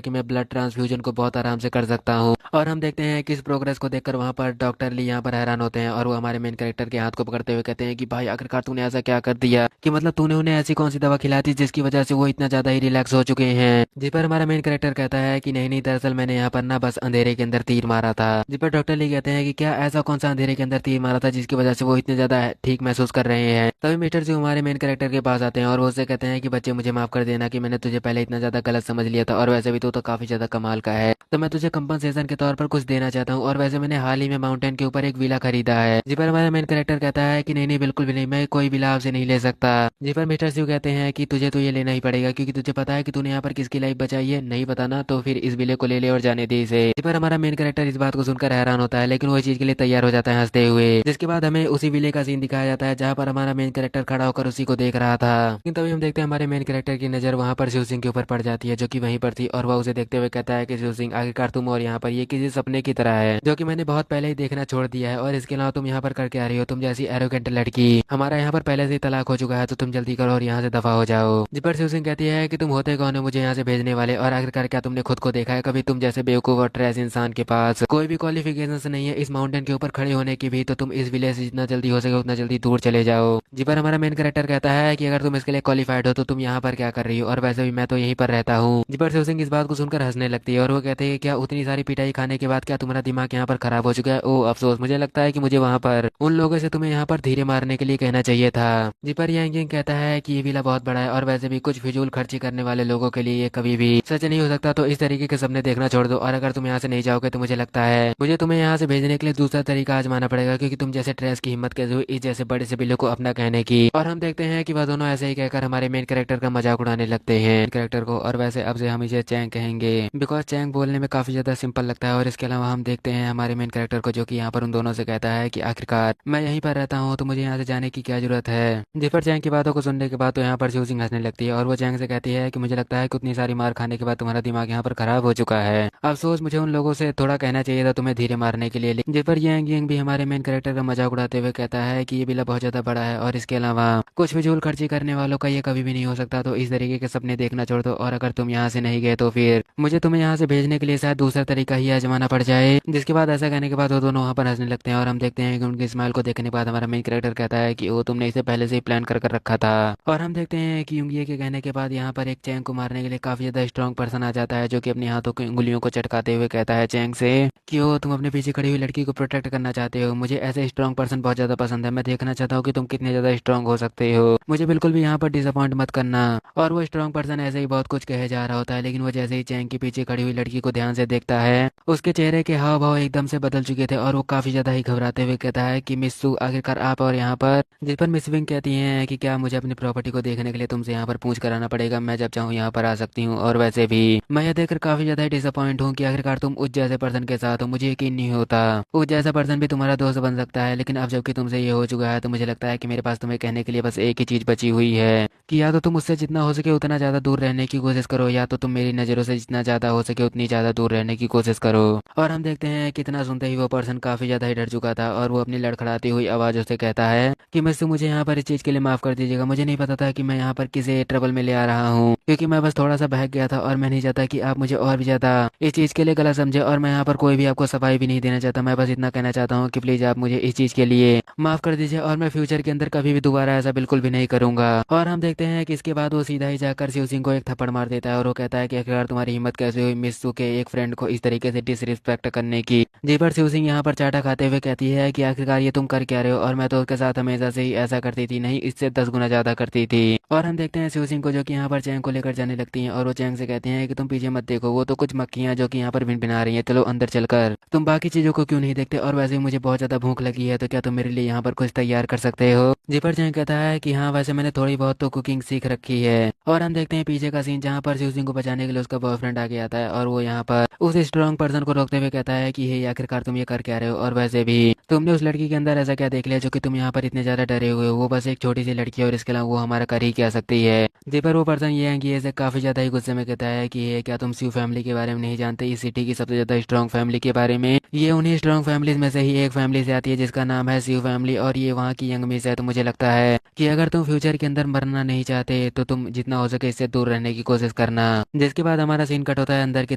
कि मैं ब्लड ट्रांसफ्यूजन को बहुत आराम से कर सकता हूँ। और हम देखते हैं कि इस प्रोग्रेस को देखकर वहाँ पर डॉक्टर ली यहाँ पर हैरान होते हैं, और वो हमारे मेन कैरेक्टर के हाथ को पकड़ते हुए कहते हैं कि भाई आखिरकार तूने ऐसा क्या कर दिया, कि मतलब तूने उन्हें ऐसी कौन सी दवा खिलाई थी जिसकी वजह से वो इतना ज़्यादा ही रिलैक्स हो चुके हैं। जिस पर हमारा मेन कैरेक्टर कहता है कि नहीं नहीं, दरअसल मैंने यहाँ पर ना बस अंधेरे के अंदर तीर मारा था। जिस पर डॉक्टर ली कहते हैं कि क्या ऐसा कौन सा अंधेरे के अंदर तीर मारा था जिसकी वजह से वो इतने ज्यादा ठीक महसूस कर रहे हैं। तभी मिस्टर जी हमारे मेन कैरेक्टर के पास आते हैं और वो उससे कहते हैं कि बच्चे मुझे माफ कर देना कि मैंने तुझे पहले इतना ज्यादा गलत समझ लिया था, और वैसे भी तू तो काफी ज्यादा कमाल का है, तो मैं तुझे कंपनसेशन के तौर पर कुछ देना चाहता हूँ, और वैसे मैंने हाल ही में माउंटेन के ऊपर एक विला खरीदा है। जी पर हमारा मेन कैरेक्टर कहता है कि नहीं नहीं बिल्कुल भी नहीं, मैं कोई विला आपसे नहीं ले सकता। जी पर मिस्टर शिव कहते हैं कि तुझे तो ये लेना ही पड़ेगा, क्योंकि तुझे पता है कि तूने यहाँ पर किसकी लाइफ बचाई है, नहीं पता ना, तो फिर इस विले को ले ले और जाने दे इसे। जी पर हमारा मेन कैरेक्टर इस बात को सुनकर हैरान होता है, लेकिन वो इस चीज के लिए तैयार हो जाता है हंसते हुए। जिसके बाद हमें उसी विले का सीन दिखाया जाता है जहाँ पर हमारा मेन कैरेक्टर खड़ा होकर उसी को देख रहा था। लेकिन तभी हम देखते हैं हमारे मेन कैरेक्टर की नजर वहाँ पर शिव सिंह के ऊपर पड़ जाती है, जो कि वहीं पर थी, और वह उसे देखते हुए कहता है कि शिव सिंह आखिरकार तुम और यहाँ पर ये किसी सपने की तरह है, जो कि मैंने बहुत पहले ही देखना छोड़ दिया है, और इसके अलावा तुम यहाँ पर करके आ रही हो, तुम जैसी एरोगेंट लड़की, हमारा यहाँ पर पहले से ही तलाक हो चुका है, तो तुम जल्दी करो और यहाँ से दफा हो जाओ। जी पर शिव सिंह कहती है कि तुम होते कौन हो मुझे यहाँ से भेजने वाले, और आखिरकार क्या तुमने खुद को देखा है कभी, तुम जैसे बेवकूफ और ट्रैश इंसान के पास कोई भी क्वालिफिकेशन नहीं है इस माउंटेन के ऊपर खड़े होने की भी, तो तुम इस विलेज से जितना जल्दी हो सके उतना जल्दी दूर चले जाओ। जी पर हमारा मेन कैरेक्टर कहता है कि अगर तुम इसके लिए क्वालिफाइड हो तो तुम यहाँ पर क्या कर रही हो, और वैसे भी मैं तो यहीं पर रहता हूँ। जी पर शिव सिंह इस बात को सुनकर हंसने लगती है, और वो कहते हैं कि क्या उतनी सारी पिटाई खाने के बाद क्या तुम्हारा दिमाग यहाँ पर खराब हो चुका है, ओ अफसोस, मुझे लगता है कि मुझे वहाँ पर उन लोगों से तुम्हें यहाँ पर धीरे मारने के लिए कहना चाहिए था। जी पर यांग यांग कहता है कि ये विला बहुत बड़ा है, और वैसे भी कुछ फिजूल खर्ची करने वाले लोगों के लिए ये कभी भी सच नहीं हो सकता, तो इस तरीके के सपने देखना छोड़ दो, और अगर तुम यहाँ से नहीं जाओगे तो मुझे लगता है मुझे तुम्हें यहाँ से भेजने के लिए दूसरा तरीका आजमाना पड़ेगा, क्योंकि तुम जैसे ट्रेस की हिम्मत कैसे हुई इस जैसे बड़े से बिल्लो को अपना कहने की। और हम देखते हैं कि वह दोनों ऐसे ही कहकर हमारे मेन कैरेक्टर का मजाक उड़ाने लगते हैं कैरेक्टर को, और वैसे अब से हम इसे चैंग कहेंगे, बिकॉज चैंग बोलने में काफी ज्यादा सिंपल लगता है। और इसके अलावा हम देखते हैं हमारे मेन कैरेक्टर को, जो कि यहाँ पर उन दोनों से कहता है कि आखिरकार मैं यहीं पर रहता हूँ, तो मुझे यहाँ से जाने की क्या जरूरत है। जिस पर चैंग की बातों को सुनने के बाद तो यहाँ पर चूजिंग हंसने लगती है, और वो चैंग से कहती है कि मुझे लगता है कि उतनी सारी मार खाने के बाद तुम्हारा दिमाग यहाँ पर खराब हो चुका है, अफसोस, मुझे उन लोगों से थोड़ा कहना चाहिए था तुम्हें धीरे मारने के लिए। लेकिन जिस पर यांग यांग भी हमारे मेन कैरेक्टर का मजाक उड़ाते हुए कहता है कि ये बिला बहुत ज्यादा बड़ा है, और इसके अलावा कुछ फिजूल खर्ची करने वालों का ये कभी भी नहीं हो सकता, तो इस तरीके के सपने देखना छोड़ दो, और अगर तुम यहाँ से नहीं गए तो फिर मुझे तुम्हें यहाँ से भेजने के लिए शायद दूसरा तरीका ही आजमाना पड़ जाए। जिसके बाद ऐसा कहने के बाद वो दोनों वहाँ पर हंसने लगते हैं, और हम देखते हैं कि उनकी स्माइल को देखने के बाद हमारा मेन कैरेक्टर कहता है कि वो तुमने इसे पहले से ही प्लान कर रखा था। और हम देखते हैं कि युंगिए के कहने के बाद यहाँ पर एक चैंग को मारने के लिए काफी ज्यादा स्ट्रॉन्ग पर्सन आ जाता है, जो कि अपने हाथों की उंगलियों को चटकाते हुए कहता है चैंग से कि वो तुम अपने पीछे खड़ी हुई लड़की को प्रोटेक्ट करना चाहते हो, मुझे ऐसे स्ट्रॉन्ग पर्सन बहुत ज्यादा पसंद है, मैं देखना चाहता हूँ कि तुम कितने ज्यादा स्ट्रॉन्ग हो सकते हो, मुझे बिल्कुल भी यहाँ पर डिसअपॉइंट मत करना। और वो स्ट्रॉन्ग पर्सन ऐसे ही बहुत कुछ कहे जा रहा होता है, लेकिन वो जैसे ही चैंग के पीछे खड़ी हुई लड़की को ध्यान से देखता है, उसके चेहरे के हाव भाव एकदम से बदल चुके थे, और वो काफी ज्यादा ही घबराते हुए कहता है कि मिस सू आखिरकार आप और यहाँ पर। जिस पर मिस विंग कहती हैं कि क्या मुझे अपनी प्रॉपर्टी को देखने के लिए तुमसे यहाँ पर पूछ कराना पड़ेगा, मैं जब चाहूँ यहाँ पर आ सकती हूँ, और वैसे भी मैं यह देखकर काफी ज्यादा डिसअपॉइंट हूँ कि आखिरकार तुम उस जैसे पर्सन के साथ हो, मुझे यकीन नहीं होता उस जैसा पर्सन भी तुम्हारा दोस्त बन सकता है। लेकिन अब जबकि तुमसे ये हो चुका है, तो मुझे लगता है कि मेरे पास तुम्हें कहने के लिए बस एक ही चीज बची हुई है कि या तो तुम उससे जितना हो सके उतना ज्यादा दूर रहने की कोशिश करो, या तो तुम मेरी नजरों से जितना ज्यादा हो सके उतनी ज्यादा दूर रहने की कोशिश करो। और हम देखते हैं कितना सुनते ही वो पर्सन काफी ज्यादा ही डर चुका था, और वो अपनी लड़खड़ाती हुई आवाजों से कहता है कि मिस मुझे यहाँ पर इस चीज के लिए माफ कर दीजिएगा, मुझे नहीं पता था कि मैं यहाँ पर किसी ट्रबल में ले आ रहा हूँ, क्योंकि मैं बस थोड़ा सा बहक गया था, और मैं नहीं चाहता कि आप मुझे और भी ज्यादा इस चीज के लिए गलत समझे, और मैं यहाँ पर कोई भी आपको सफाई भी नहीं देना चाहता, मैं बस इतना कहना चाहता हूँ कि प्लीज आप मुझे इस चीज के लिए माफ कर दीजिए, और मैं फ्यूचर के अंदर कभी भी दोबारा ऐसा बिल्कुल भी नहीं करूंगा। और हम देखते हैं कि इसके बाद वो सीधा ही जाकर शिव सिंह को एक थप्पड़ मार देता है, और वो कहता है कि आखिरकार तुम्हारी हिम्मत कैसे हुई मिस्सू के एक फ्रेंड को इस तरीके से डिसरिस्पेक्ट करने की। जी पर शिव सिंह यहाँ पर चाटा खाते हुए कहती है कि आखिरकार ये तुम कर क्या रहे हो, और मैं तो उसके साथ हमेशा से ही ऐसा करती थी, नहीं इससे 10 गुना ज्यादा करती थी। और हम देखते हैं शिव सिंह को, जो कि यहाँ पर चैंग को लेकर जाने लगती हैं, और वो चैंग से कहते हैं कि तुम पीछे मत देखो, वो तो कुछ मक्खियां जो कि यहाँ पर भिनभिना रही हैं, चलो अंदर चलकर तुम बाकी चीजों को क्यों नहीं देखते, और वैसे ही मुझे बहुत ज्यादा भूख लगी है, तो क्या तुम मेरे लिए यहाँ पर कुछ तैयार कर सकते हो। जी पर चैंग कहता है कि हाँ वैसे मैंने थोड़ी बहुत तो कुकिंग सीख रखी है। और हम देखते हैं पीछे का सीन, जहाँ पर शिव सिंह को बचाने के लिए उसका बॉयफ्रेंड आगे आता है, और वो यहाँ पर उस स्ट्रॉन्ग पर्सन को रोकते हुए कहता है कि हे आखिरकार तुम ये कर क्या रहे हो, और वैसे भी तुमने उस लड़की के अंदर ऐसा क्या देख लिया जो कि तुम यहाँ पर इतने ज्यादा डरे हुए हो, वो बस एक छोटी सी लड़की है, और इसके अलावा वो हमारा कर ही क्या सकती है। जी पर वो पर्सन ये है कि ऐसे काफी ज्यादा ही गुस्से में कहता है कि ये क्या तुम शिव फैमिली के बारे में नहीं जानते, इस सिटी की सबसे ज्यादा स्ट्रॉन्ग फैमिली के बारे में, ये उन्हीं स्ट्रॉन्ग फैमिलीज में से ही एक फैमिली से आती है जिसका नाम नाम है शिव फैमिली और ये वहाँ की यंग मिस है। तो मुझे लगता है कि अगर तुम फ्यूचर के अंदर मरना नहीं चाहते तो तुम जितना हो सके इससे दूर रहने की कोशिश करना। जिसके बाद हमारा सीन कट होता है अंदर की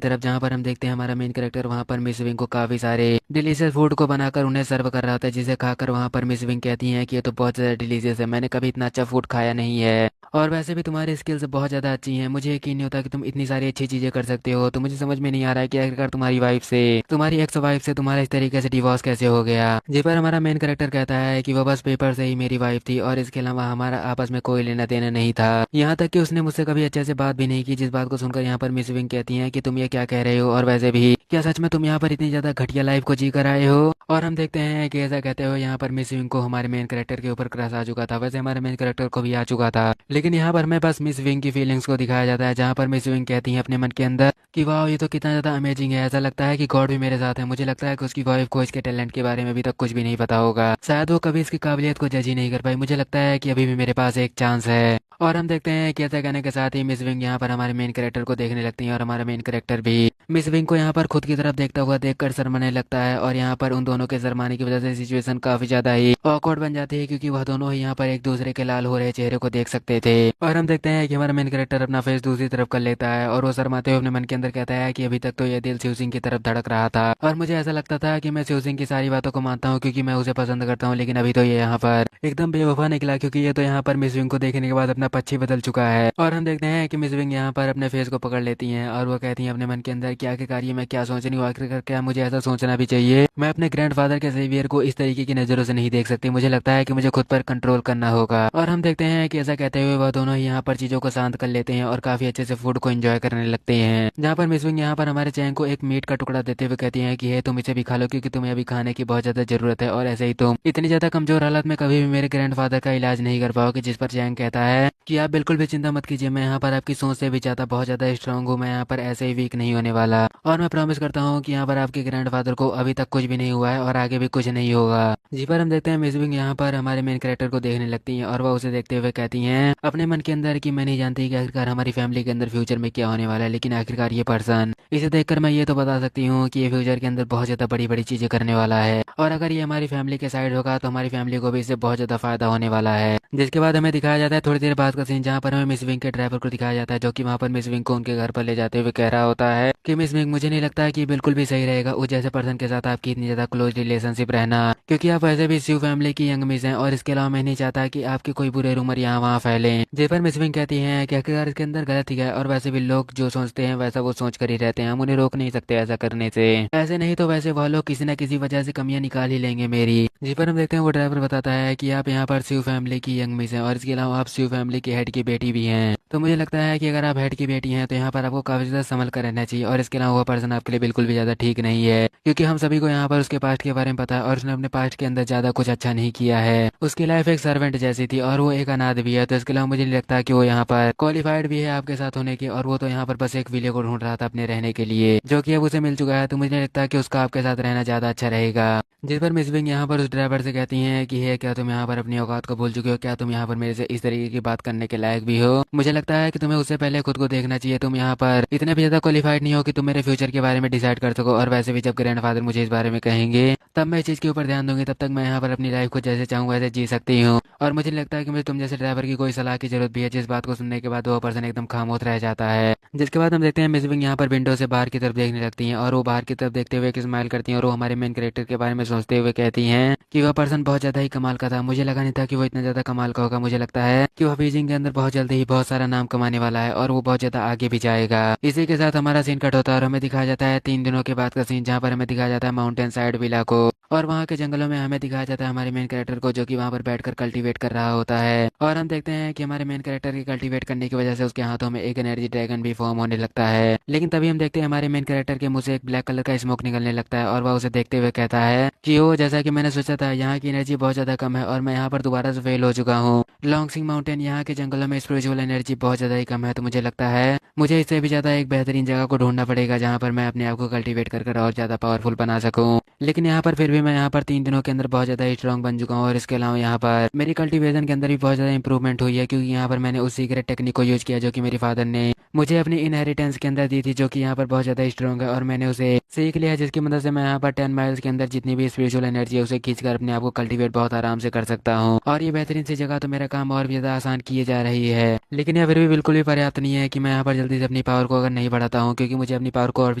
तरफ, जहाँ पर हम देखते हैं हमारा मेन कैरेक्टर वहाँ पर मिस विंग को काफी सारे डिलीशियस फूड को बनाकर उन्हें सर्व कर रहा होता है, जिसे खाकर वहाँ पर मिस विंग कहती है कि ये तो बहुत ज्यादा डिलीशियस है, मैंने कभी इतना अच्छा फूड खाया नहीं है और वैसे भी तुम्हारी स्किल्स बहुत ज़्यादा अच्छी हैं, मुझे यकीन नहीं होता कि तुम इतनी सारी अच्छी चीज़ें कर सकते हो। तो मुझे समझ में नहीं आ रहा है कि आखिरकार तुम्हारी एक्स वाइफ से तुम्हारा इस तरीके से डिवोर्स कैसे हो गया। जी पर हमारा मेन कैरेक्टर कहता है कि वो बस पेपर से ही मेरी वाइफ थी और इसके अलावा हमारा आपस में कोई लेना देना नहीं था। यहाँ तक कि उसने मुझसे कभी अच्छे से बात भी नहीं की, जिस बात को सुनकर यहाँ पर मिस विंग कहती है कि तुम ये क्या कह रहे हो और वैसे भी क्या सच में तुम यहाँ पर इतनी ज़्यादा घटिया लाइफ को जी कर आए हो। और हम देखते हैं कि ऐसा कहते हुए यहाँ पर मिस विंग को हमारे मेन कैरेक्टर के ऊपर क्रश आ चुका था। वैसे हमारे मेन कैरेक्टर को भी आ चुका था, लेकिन यहाँ पर हमें बस मिस विंग की फीलिंग्स को दिखाया जाता है, जहाँ पर मिस विंग कहती है अपने मन के अंदर कि वाह ये तो कितना ज़्यादा अमेजिंग है, ऐसा लगता है कि गॉड भी मेरे साथ है। मुझे लगता है कि उसकी वाइफ को इसके टैलेंट के बारे में अभी तक कुछ भी नहीं पता होगा, शायद वो कभी इसकी काबिलियत को जज ही नहीं कर पाई। मुझे लगता है कि अभी भी मेरे पास एक चांस है। और हम देखते हैं कि ऐसा कहने के साथ ही मिस विंग यहाँ पर हमारे मेन कैरेक्टर को देखने लगती है और हमारा मेन कैरेक्टर भी मिस विंग को यहाँ पर खुद की तरफ देखता हुआ देखकर शर्माने लगता है। और यहाँ पर उन दोनों के शर्माने की वजह से सिचुएशन काफी ज्यादा ही ऑकवर्ड बन जाती है, क्योंकि वह दोनों ही यहाँ पर एक दूसरे के लाल हो रहे चेहरे को देख सकते थे। और हम देखते हैं कि हमारा मेन कैरेक्टर अपना फेस दूसरी तरफ कर लेता है और वो शर्माते हुए अपने मन के अंदर कहता है कि अभी तक तो यह दिल शिव सिंह की तरफ धड़क रहा था और मुझे ऐसा लगता था कि मैं शिव सिंह की सारी बातों को मानता हूँ क्योंकि मैं उसे पसंद करता हूँ, लेकिन अभी तो ये यहाँ पर एकदम बेवफा निकला, क्योंकि ये तो यहाँ पर मिस विंग को देखने के बाद अपना पक्षी बदल चुका है। और हम देखते हैं कि मिस विंग यहाँ पर अपने फेस को पकड़ लेती हैं और वो कहती हैं अपने मन के अंदर कि आखिरकार ये मैं क्या सोच रही हूँ, आखिरकार क्या मुझे ऐसा सोचना भी चाहिए। मैं अपने ग्रैंडफादर के जेवियर को इस तरीके की नजरों से नहीं देख सकती, मुझे लगता है कि मुझे खुद पर कंट्रोल करना होगा। और हम देखते हैं कि ऐसा कहते हुए वह दोनों ही यहाँ पर चीजों को शांत कर लेते हैं और काफी अच्छे से फूड को एंजॉय करने लगते हैं, जहाँ पर मिस विंग यहाँ पर हमारे चैंग को एक मीट का टुकड़ा देते हुए कहती है कि ये तुम इसे भी खा लो क्योंकि तुम्हें अभी खाने की बहुत ज्यादा जरूरत है और ऐसे ही तुम इतनी ज्यादा कमजोर हालत में कभी भी मेरे ग्रैंडफादर का इलाज नहीं कर पाओगे। जिस पर चैंग कहता है कि आप बिल्कुल भी चिंता मत कीजिए, मैं यहाँ पर आपकी सोच से भी ज्यादा बहुत ज्यादा स्ट्रांग हूँ, मैं यहाँ पर ऐसे ही वीक नहीं होने वाला और मैं प्रॉमिस करता हूँ कि यहाँ पर आपके ग्रैंडफादर को अभी तक कुछ भी नहीं हुआ है और आगे भी कुछ नहीं होगा। जी पर हम देखते हैं मिस विंग यहाँ पर हमारे मेन कैरेक्टर को देखने लगती हैं और वह उसे देखते हुए कहती हैं अपने मन के अंदर कि मैं नहीं जानती कि आखिरकार हमारी फैमिली के अंदर फ्यूचर में क्या होने वाला है, लेकिन आखिरकार ये पर्सन, इसे देखकर मैं ये तो बता सकती हूँ कि ये फ्यूचर के अंदर बहुत ज्यादा बड़ी बड़ी चीजें करने वाला है और अगर ये हमारी फैमिली के साइड होगा तो हमारी फैमिली को भी इससे बहुत ज्यादा फायदा होने वाला है। जिसके बाद हमें दिखाया जाता है थोड़ी देर बाद का सीन, जहाँ पर हमें मिस विंग के ड्राइवर को दिखाया जाता है, जो कि वहाँ पर मिस विंग को उनके घर पर ले जाते हुए कह रहा होता है कि मिस विंग मुझे नहीं लगता कि बिल्कुल भी सही रहेगा उस जैसे पर्सन के साथ आपकी इतनी ज्यादा क्लोज रिलेशनशिप रहना, क्योंकि आप वैसे भी शिव फैमिली की यंग मिस हैं और इसके अलावा मैं नहीं चाहता कि आपके कोई बुरे रूमर यहाँ वहाँ फैले। जे पर मिस विंग कहती है कि आखिरकार इसके अंदर गलत ही है और वैसे भी लोग जो सोचते हैं वैसा वो सोच कर ही रहते हैं, हम उन्हें रोक नहीं सकते ऐसा करने से, ऐसे नहीं तो वैसे वह लोग किसी न किसी वजह से कमियां निकाल ही लेंगे मेरी। जी पर हम देखते हैं वो ड्राइवर बताता है कि आप यहाँ पर शिव फैमिली की यंग मिस हैं और इसके अलावा आप शिव फैमिली के हेड की बेटी भी हैं। तो मुझे लगता है कि अगर आप हेड की बेटी हैं तो यहाँ पर आपको काफी ज्यादा संभल कर रहना चाहिए और इसके अलावा वो पर्सन आपके लिए बिल्कुल भी ज्यादा ठीक नहीं है, क्योंकि हम सभी को यहाँ पर उसके पास्ट के बारे में पता है और उसने अपने पास्ट के अंदर ज्यादा कुछ अच्छा नहीं किया है। उसकी लाइफ एक सर्वेंट जैसी थी और वो एक अनाथ भी है, तो इसके अलावा मुझे नहीं लगता कि वो यहाँ पर क्वालिफाइड भी है आपके साथ होने की, और वो तो यहाँ पर बस एक विले को ढूंढ रहा था अपने रहने के लिए, जो कि अब उसे मिल चुका है। तो मुझे नहीं लगता कि उसका आपके साथ रहना ज्यादा अच्छा रहेगा। जिस पर मिस विंग यहाँ पर उस ड्राइवर से कहती हैं कि है क्या तुम यहाँ पर अपनी औकात को भूल चुके हो, क्या तुम यहाँ पर मेरे से इस तरीके की बात करने के लायक भी हो। मुझे लगता है कि तुम्हें उससे पहले खुद को देखना चाहिए, तुम यहाँ पर इतने भी ज्यादा क्वालिफाइड नहीं हो कि तुम मेरे फ्यूचर के बारे में डिसाइड कर सको, और वैसे भी जब ग्रैंडफादर मुझे इस बारे में कहेंगे तब मैं इस चीज के ऊपर ध्यान दूंगी, तब तक मैं यहाँ पर अपनी लाइफ को जैसे चाहूँ वैसे जी सकती हूँ। और मुझे लगता है कि मुझे तुम जैसे ड्राइवर की कोई सलाह की जरूरत भी है। जिस बात को सुनने के बाद वो पर्सन एकदम खामोश रह जाता है। जिसके बाद हम देखते हैं मिस विंग यहाँ पर विंडो से बाहर की तरफ देखने लगती हैं और वो बाहर की तरफ देखते हुए एक स्माइल करती हैं और वो हमारे मेन कैरेक्टर के बारे में सोचते हुए कहती हैं कि वह पर्सन बहुत ज्यादा ही कमाल का था, मुझे लगा नहीं था कि वो इतना ज्यादा कमाल का होगा। मुझे लगता है कि वह बीजिंग के अंदर बहुत जल्दी ही बहुत सारा नाम कमाने वाला है और वो बहुत ज्यादा आगे भी जाएगा। इसी के साथ हमारा सीन कट होता है और हमें दिखाया जाता है 3 दिनों के बाद का सीन, जहाँ पर हमें दिखाया जाता है माउंटेन साइड विला को, और वहाँ के जंगलों में हमें दिखाया जाता है हमारे मेन कैरेक्टर को, जो कि वहाँ पर बैठकर कल्टीवेट कर रहा होता है। और हम देखते हैं कि हमारे मेन कैरेक्टर के कल्टीवेट करने की वजह से उसके हाथों में एक एनर्जी ड्रैगन भी फॉर्म होने लगता है। लेकिन तभी हम देखते हैं हमारे मेन कैरेक्टर के मुंह से एक ब्लैक कलर का स्मोक निकलने लगता है और वह उसे देखते हुए कहता है कि ओ जैसा कि मैंने सोचा था, यहाँ की एनर्जी बहुत ज्यादा कम है और मैं यहाँ पर दोबारा से फेल हो चुका हूँ। लॉन्गसिंग माउंटेन यहाँ के जंगलों में स्पिरिचुअल एनर्जी बहुत ज्यादा ही कम है, तो मुझे लगता है मुझे इससे भी ज्यादा एक बेहतरीन जगह को ढूंढना पड़ेगा जहाँ पर मैं अपने आप को कल्टीवेट कर और ज्यादा पावरफुल बना सकूँ। लेकिन यहाँ पर फिर भी मैं यहाँ पर 3 दिनों के अंदर बहुत ज़्यादा स्ट्रॉन्ग बन चुका हूँ और इसके अलावा यहाँ पर मेरी कल्टीवेशन के अंदर भी बहुत ज़्यादा इंप्रूवमेंट हुई है, क्योंकि यहाँ पर मैंने उस सीक्रेट टेक्निक को यूज़ किया जो कि मेरे फादर ने मुझे अपनी इनहेरिटेंस के अंदर दी थी, जो कि यहाँ पर बहुत ज़्यादा स्ट्रॉन्ग है और मैंने उसे सीख लिया, जिसकी मदद से मैं यहाँ पर 10 माइल्स के अंदर जितनी भी स्पिरिचुअल एनर्जी है उसे खींचकर अपने आप को कल्टीवेट बहुत आराम से कर सकता हूँ। और ये बेहतरीन सी जगह तो मेरा काम और भी ज़्यादा आसान किए जा रही है, लेकिन यह फिर भी बिल्कुल भी पर्याप्त नहीं है कि मैं यहाँ पर जल्दी से अपनी पावर को अगर नहीं बढ़ाता हूँ, क्योंकि मुझे अपनी पावर को और भी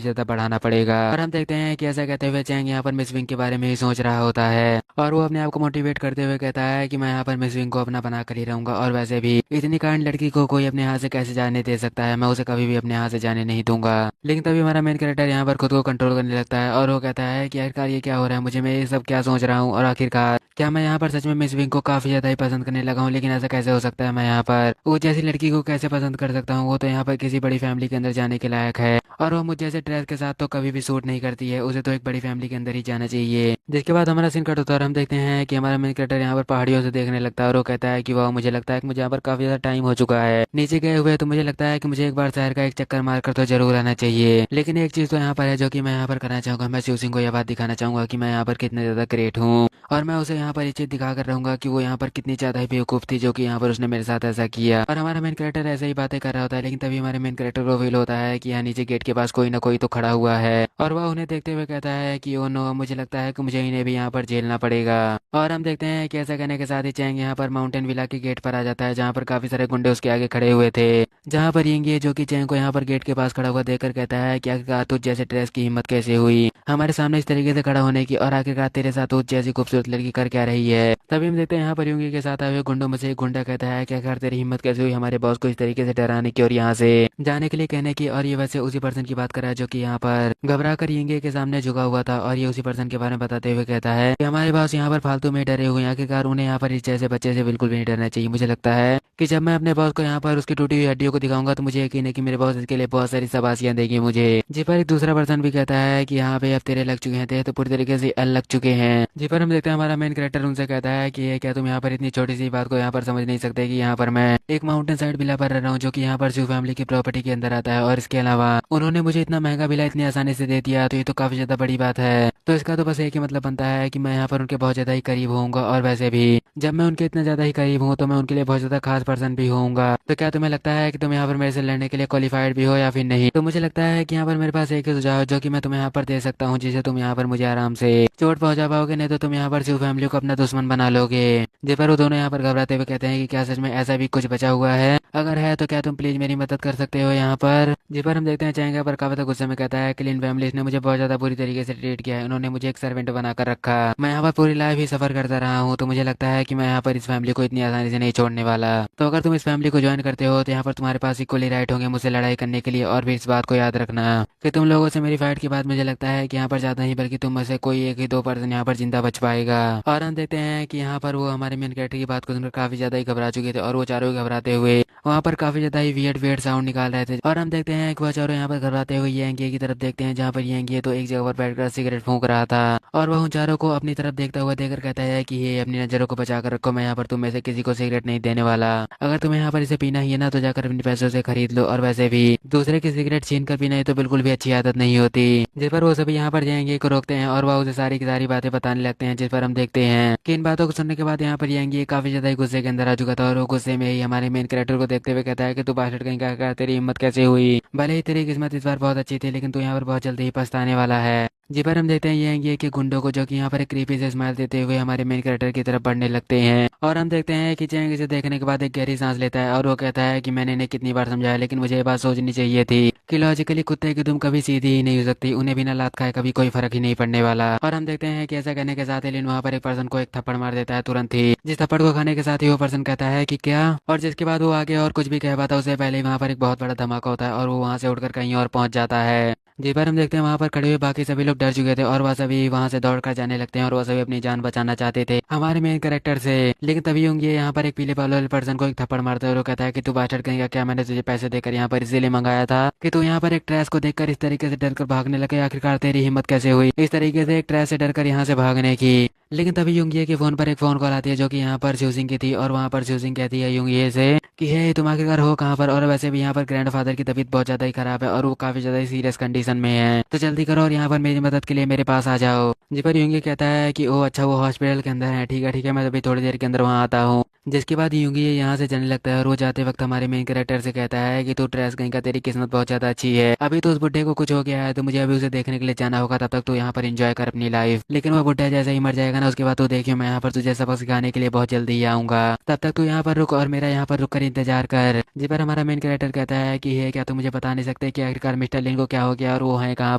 ज़्यादा बढ़ाना पड़ेगा। और हम देखते हैं कि ऐसा कहते हुए चैंग यहाँ पर मिस विंग के बारे में ही सोच रहा होता है और वो अपने आप को मोटिवेट करते हुए कहता है कि मैं यहाँ पर मिस विंग को अपना बना कर ही रहूंगा, और वैसे भी इतनी काइंड लड़की को कोई अपने हाथ से कैसे जाने दे सकता है, मैं उसे कभी भी अपने हाथ से जाने नहीं दूंगा। लेकिन तभी हमारा मेन कैरेक्टर यहाँ पर खुद को कंट्रोल करने लगता है और वो कहता है कि आखिरकार ये क्या हो रहा है, मुझे मैं ये सब क्या सोच रहा हूँ, और आखिरकार क्या मैं यहाँ पर सच में मिस विंग को काफी ज्यादा ही पसंद करने लगा हूँ। लेकिन ऐसा कैसे हो सकता है, मैं यहाँ पर वो जैसी लड़की को कैसे पसंद कर सकता हूँ, वो तो यहाँ पर किसी बड़ी फैमिली के अंदर जाने के लायक है और वो मुझ जैसे ड्रेस के साथ तो कभी भी सूट नहीं करती है, उसे तो एक बड़ी फैमिली के अंदर ही जाना चाहिए। जिसके बाद हमारा सीन कट होता है और हम देखते हैं कि हमारा मेन कैरेक्टर यहाँ पर पहाड़ियों से देखने लगता है और वो कहता है कि वाह, मुझे लगता है कि मुझे यहाँ पर काफी ज्यादा टाइम हो चुका है नीचे गए हुए, तो मुझे लगता है कि मुझे एक बार शहर का एक चक्कर मारकर तो जरूर आना चाहिए। लेकिन एक चीज तो यहाँ पर है जो कि मैं यहाँ पर करना चाहूंगा, मैं शिव सिंह को यह बात दिखाना चाहूंगा कि मैं यहाँ पर कितना ज्यादा ग्रेट हूँ, और मैं उसे यहाँ पर ये चीज दिखा कर रहूंगा कि वो यहाँ पर कितनी ज्यादा ही बेवकूफ थी जो कि यहाँ पर उसने मेरे साथ ऐसा किया। और हमारा मेन कैरेक्टर ऐसे ही बातें कर रहा होता है, लेकिन तभी हमारे मेन कैरेक्टर को फील होता है कि यहाँ नीचे गेट के पास कोई ना कोई तो खड़ा हुआ है और वह उन्हें देखते हुए कहता है कि ओ नो, मुझे लगता है कि मुझे इन्हें भी यहाँ पर झेलना पड़ेगा। और हम देखते हैं कि ऐसा कहने के साथ ही चैंग यहाँ पर माउंटेन विला के गेट पर आ जाता है, जहाँ पर काफी सारे गुंडे उसके आगे खड़े हुए थे। जहाँ पर यंगी जो कि चैंग को यहाँ पर गेट के पास खड़ा हुआ देखकर कहता है कि आखिरकार तुझ जैसे ड्रेस की हिम्मत कैसे हुई हमारे सामने इस तरीके से खड़ा होने की, और आखिरकार तेरे साथ तुझ जैसी खूबसूरत लड़की कर क्या रही है। तभी हम देखते हैं यहाँ पर युंगी के साथ आए हुए गुंडों में से एक गुंडा कहता है कि आखिर तेरी हिम्मत कैसे हुई हमारे बॉस को इस तरीके से डराने की और यहाँ से जाने के लिए कहने की। और ये वैसे उसी पर्सन की बात कर रहा है जो कि यहाँ पर घबरा कर यंगे के सामने झुका हुआ था, और ये उसी पर्सन के बारे में बताते हुए कहता है कि हमारे बॉस यहाँ पर फालतू में डरे हुए हैं, आखिरकार उन्हें यहाँ पर इस जैसे बच्चे से बिल्कुल भी नहीं डरना चाहिए। मुझे लगता है कि जब मैं अपने बॉस को यहाँ पर उसकी टूटी हुई हड्डियों को दिखाऊंगा तो मुझे यकीन है कि मेरे बॉस इसके लिए बहुत सारी शाबाशियां देंगे मुझे। जी पर एक दूसरा पर्सन भी कहता है कि यहाँ पे अब तेरे लग चुके हैं, तेरे तो पूरी तरीके से लग चुके हैं। जी पर हम देखते हैं हमारा मेन कैरेक्टर उनसे कहता है कि ये क्या तुम यहाँ पर इतनी छोटी सी बात को यहाँ पर समझ नहीं सकते कि यहाँ पर मैं एक माउंटेन साइड विला पर रह रहा हूँ जो कि यहाँ पर शिव फैमिली की प्रॉपर्टी के अंदर आता है, और इसके अलावा उन्होंने मुझे इतना महंगा विला इतनी आसानी से दे दिया, तो ये तो काफी ज्यादा बड़ी बात है। तो इसका तो बस एक ही मतलब बनता है कि मैं यहाँ पर उनके बहुत ज्यादा ही करीब होऊंगा, और वैसे भी जब मैं उनके इतना ज्यादा ही करीब हूँ तो मैं उनके लिए बहुत ज्यादा खास पर्सन भी होऊंगा। तो क्या तुम्हें लगता है कि तुम यहाँ पर मेरे से लड़ने के लिए क्वालिफाइड भी हो या फिर नहीं? तो मुझे लगता है कि यहाँ पर मेरे पास एक ही सुझाव है जो कि मैं तुम्हें यहाँ पर दे सकता हूँ, जिसे तुम यहाँ पर मुझे आराम से चोट पहुंचा पाओगे, नहीं तो तुम यहाँ पर शिव फैमिली को अपना दुश्मन बना लोगे। जी पर वो दोनों यहाँ पर घबराते हुए कहते हैं कि क्या सच में ऐसा भी कुछ बचा हुआ है, अगर है तो क्या तुम प्लीज मेरी मदद कर सकते हो यहाँ पर। जी पर हम देखते हैं चाहेंगे पर काफी गुस्से में कहता है क्लीन फैमिली ने मुझे बहुत ज्यादा बुरी तरीके से ट्रीट किया है, उन्होंने मुझे एक सर्वेंट बनाकर रखा, मैं यहाँ पर पूरी लाइफ ही सफर करता रहा हूँ, तो मुझे लगता है कि मैं यहाँ पर इस फैमिली को इतनी आसानी से नहीं छोड़ने वाला। तो अगर तुम इस फैमिली को ज्वाइन करते हो तो यहाँ पर तुम्हारे पास इक्वली राइट होंगे मुझसे लड़ाई करने के लिए। और भी इस बात को याद रखना कि तुम लोगों से मेरी फाइट के बाद मुझे लगता है कि यहाँ पर ज्यादा नहीं बल्कि तुम में से कोई एक ही दो पर्सन यहाँ पर जिंदा बच पाएगा। और हम देखते हैं कि यहाँ पर वो हमारे मेन कैरेक्टर की बात को सुनकर काफी ज्यादा ही घबरा चुके थे, और वो चारों घबराते हुए वहाँ पर काफी ज्यादा ही वियर्ड वियर्ड साउंड निकाल रहे थे। और हम देखते हैं कि वह चारों यहाँ पर घबराते हुए येंगे की तरफ देखते हैं, जहाँ पर येंगे तो एक जगह पर बैठकर सिगरेट फूंक रहा था, और वह उन चारों को अपनी तरफ देखता हुआ देखकर कहता है कि ये अपनी नजरों को बचा कर रखो, मैं यहाँ पर तुम में से किसी को सिगरेट नहीं देने वाला, अगर तुम्हें यहाँ पर इसे पीना ही है ना तो जाकर अपने पैसों से खरीद लो, और वैसे भी दूसरे की सिगरेट छीन कर पीना ये तो बिल्कुल भी अच्छी आदत नहीं होती। जिस पर वो सभी यहाँ पर येंगे को रोकते हैं और वह उसे सारी की सारी बातें बताने लगते हैं, जिस पर हम देखते हैं कि इन बातों को सुनने के बाद यहाँ पर येंगे काफी ज्यादा ही गुस्से के अंदर आ चुका था, और वो गुस्से में ही हमारे मेन कैरेक्टर को देखते हुए कहता है कि तू बास्टर्ड कहीं का, तेरी हिम्मत कैसे हुई, भले ही तेरी किस्मत इस बार बहुत अच्छी थी लेकिन तू यहाँ पर बहुत जल्दी ही पछताने वाला है। जी पर हम देखते हैं ये कि गुंडों को जो कि यहाँ पर एक क्रीपी से स्माइल देते हुए हमारे मेन कैरेक्टर की तरफ बढ़ने लगते हैं, और हम देखते हैं कि चैंग इसे देखने के बाद एक गहरी सांस लेता है और वो कहता है कि मैंने इन्हें कितनी बार समझाया लेकिन मुझे ये बात सोचनी चाहिए थी कि लॉजिकली कुत्ते की दुम कभी सीधी ही नहीं हो सकती, उन्हें बिना लात खाए कभी कोई फर्क ही नहीं पड़ने वाला। और हम देखते हैं कि ऐसा कहने के साथ एलिन वहाँ पर एक पर्सन को एक थप्पड़ मार देता है तुरंत ही, जिस थप्पड़ को खाने के साथ ही वो पर्सन कहता है कि क्या, और जिसके बाद वो आगे और कुछ भी कह पाता उससे पहले ही वहाँ पर एक बहुत बड़ा धमाका होता है और वो वहाँ से उठकर कहीं और पहुंच जाता है। जी पर हम देखते हैं वहाँ पर खड़े हुए बाकी सभी लोग डर चुके थे और वह सभी वहाँ से दौड़कर जाने लगते हैं, और वह सभी अपनी जान बचाना चाहते थे हमारे मेन कैरेक्टर से। लेकिन तभी होंगे यहाँ पर एक पीले बाल वाले पर्सन को एक थप्पड़ मारता है और वो कहता है कि तू बास्टर्ड कहेगा, क्या मैंने तुझे पैसे देकर यहाँ पर इसीलिए मंगाया था कि तू तो यहाँ पर एक ट्रैश को देखकर इस तरीके से डर कर भागने लगे। आखिरकार तेरी हिम्मत कैसे हुई इस तरीके से एक ट्रैश से डरकर यहाँ से भागने की। लेकिन तभी युंगिए के फोन पर एक फोन कॉल आती है जो कि यहाँ पर शिवसिंह की थी, और वहाँ पर शिवसिंह कहती है युंगिए से कि हे तुम आखिरकार हो कहाँ पर, और वैसे भी यहाँ पर ग्रैंडफादर की तबीयत बहुत ज्यादा ही खराब है और वो काफी ज्यादा सीरियस कंडीशन में है, तो जल्दी करो और यहाँ पर मेरी मदद के लिए मेरे पास आ जाओ। जी पर युंगी कहता है कि ओ अच्छा वो हॉस्पिटल के अंदर है, ठीक है मैं अभी थोड़ी देर के अंदर वहाँ आता हूँ। जिसके बाद युंगी यहाँ से जाने लगता है और वो जाते वक्त हमारे मेन कैरेक्टर से कहता है कि तू ट्रेस गई का, तेरी किस्मत बहुत ज्यादा अच्छी है, अभी तो उस बुढ़े को कुछ हो गया है तो मुझे अभी उसे देखने के लिए जाना होगा, तब तक तू यहाँ पर एंजॉय कर अपनी लाइफ। लेकिन वो बुढ़ा जैसे ही मर जाएगा ना उसके बाद तू देखियो मैं यहाँ पर तुझे सबक सिखाने के लिए बहुत जल्दी ही आऊंगा, तब तक तू यहाँ पर रुक और मेरा यहाँ पर रुक कर इंतजार कर। जी पर हमारा मेन कैरेक्टर कहता है कि हे क्या तुम मुझे बता नहीं सकते कि आखिरकार मिस्टर लिन को क्या हो गया और वो है कहाँ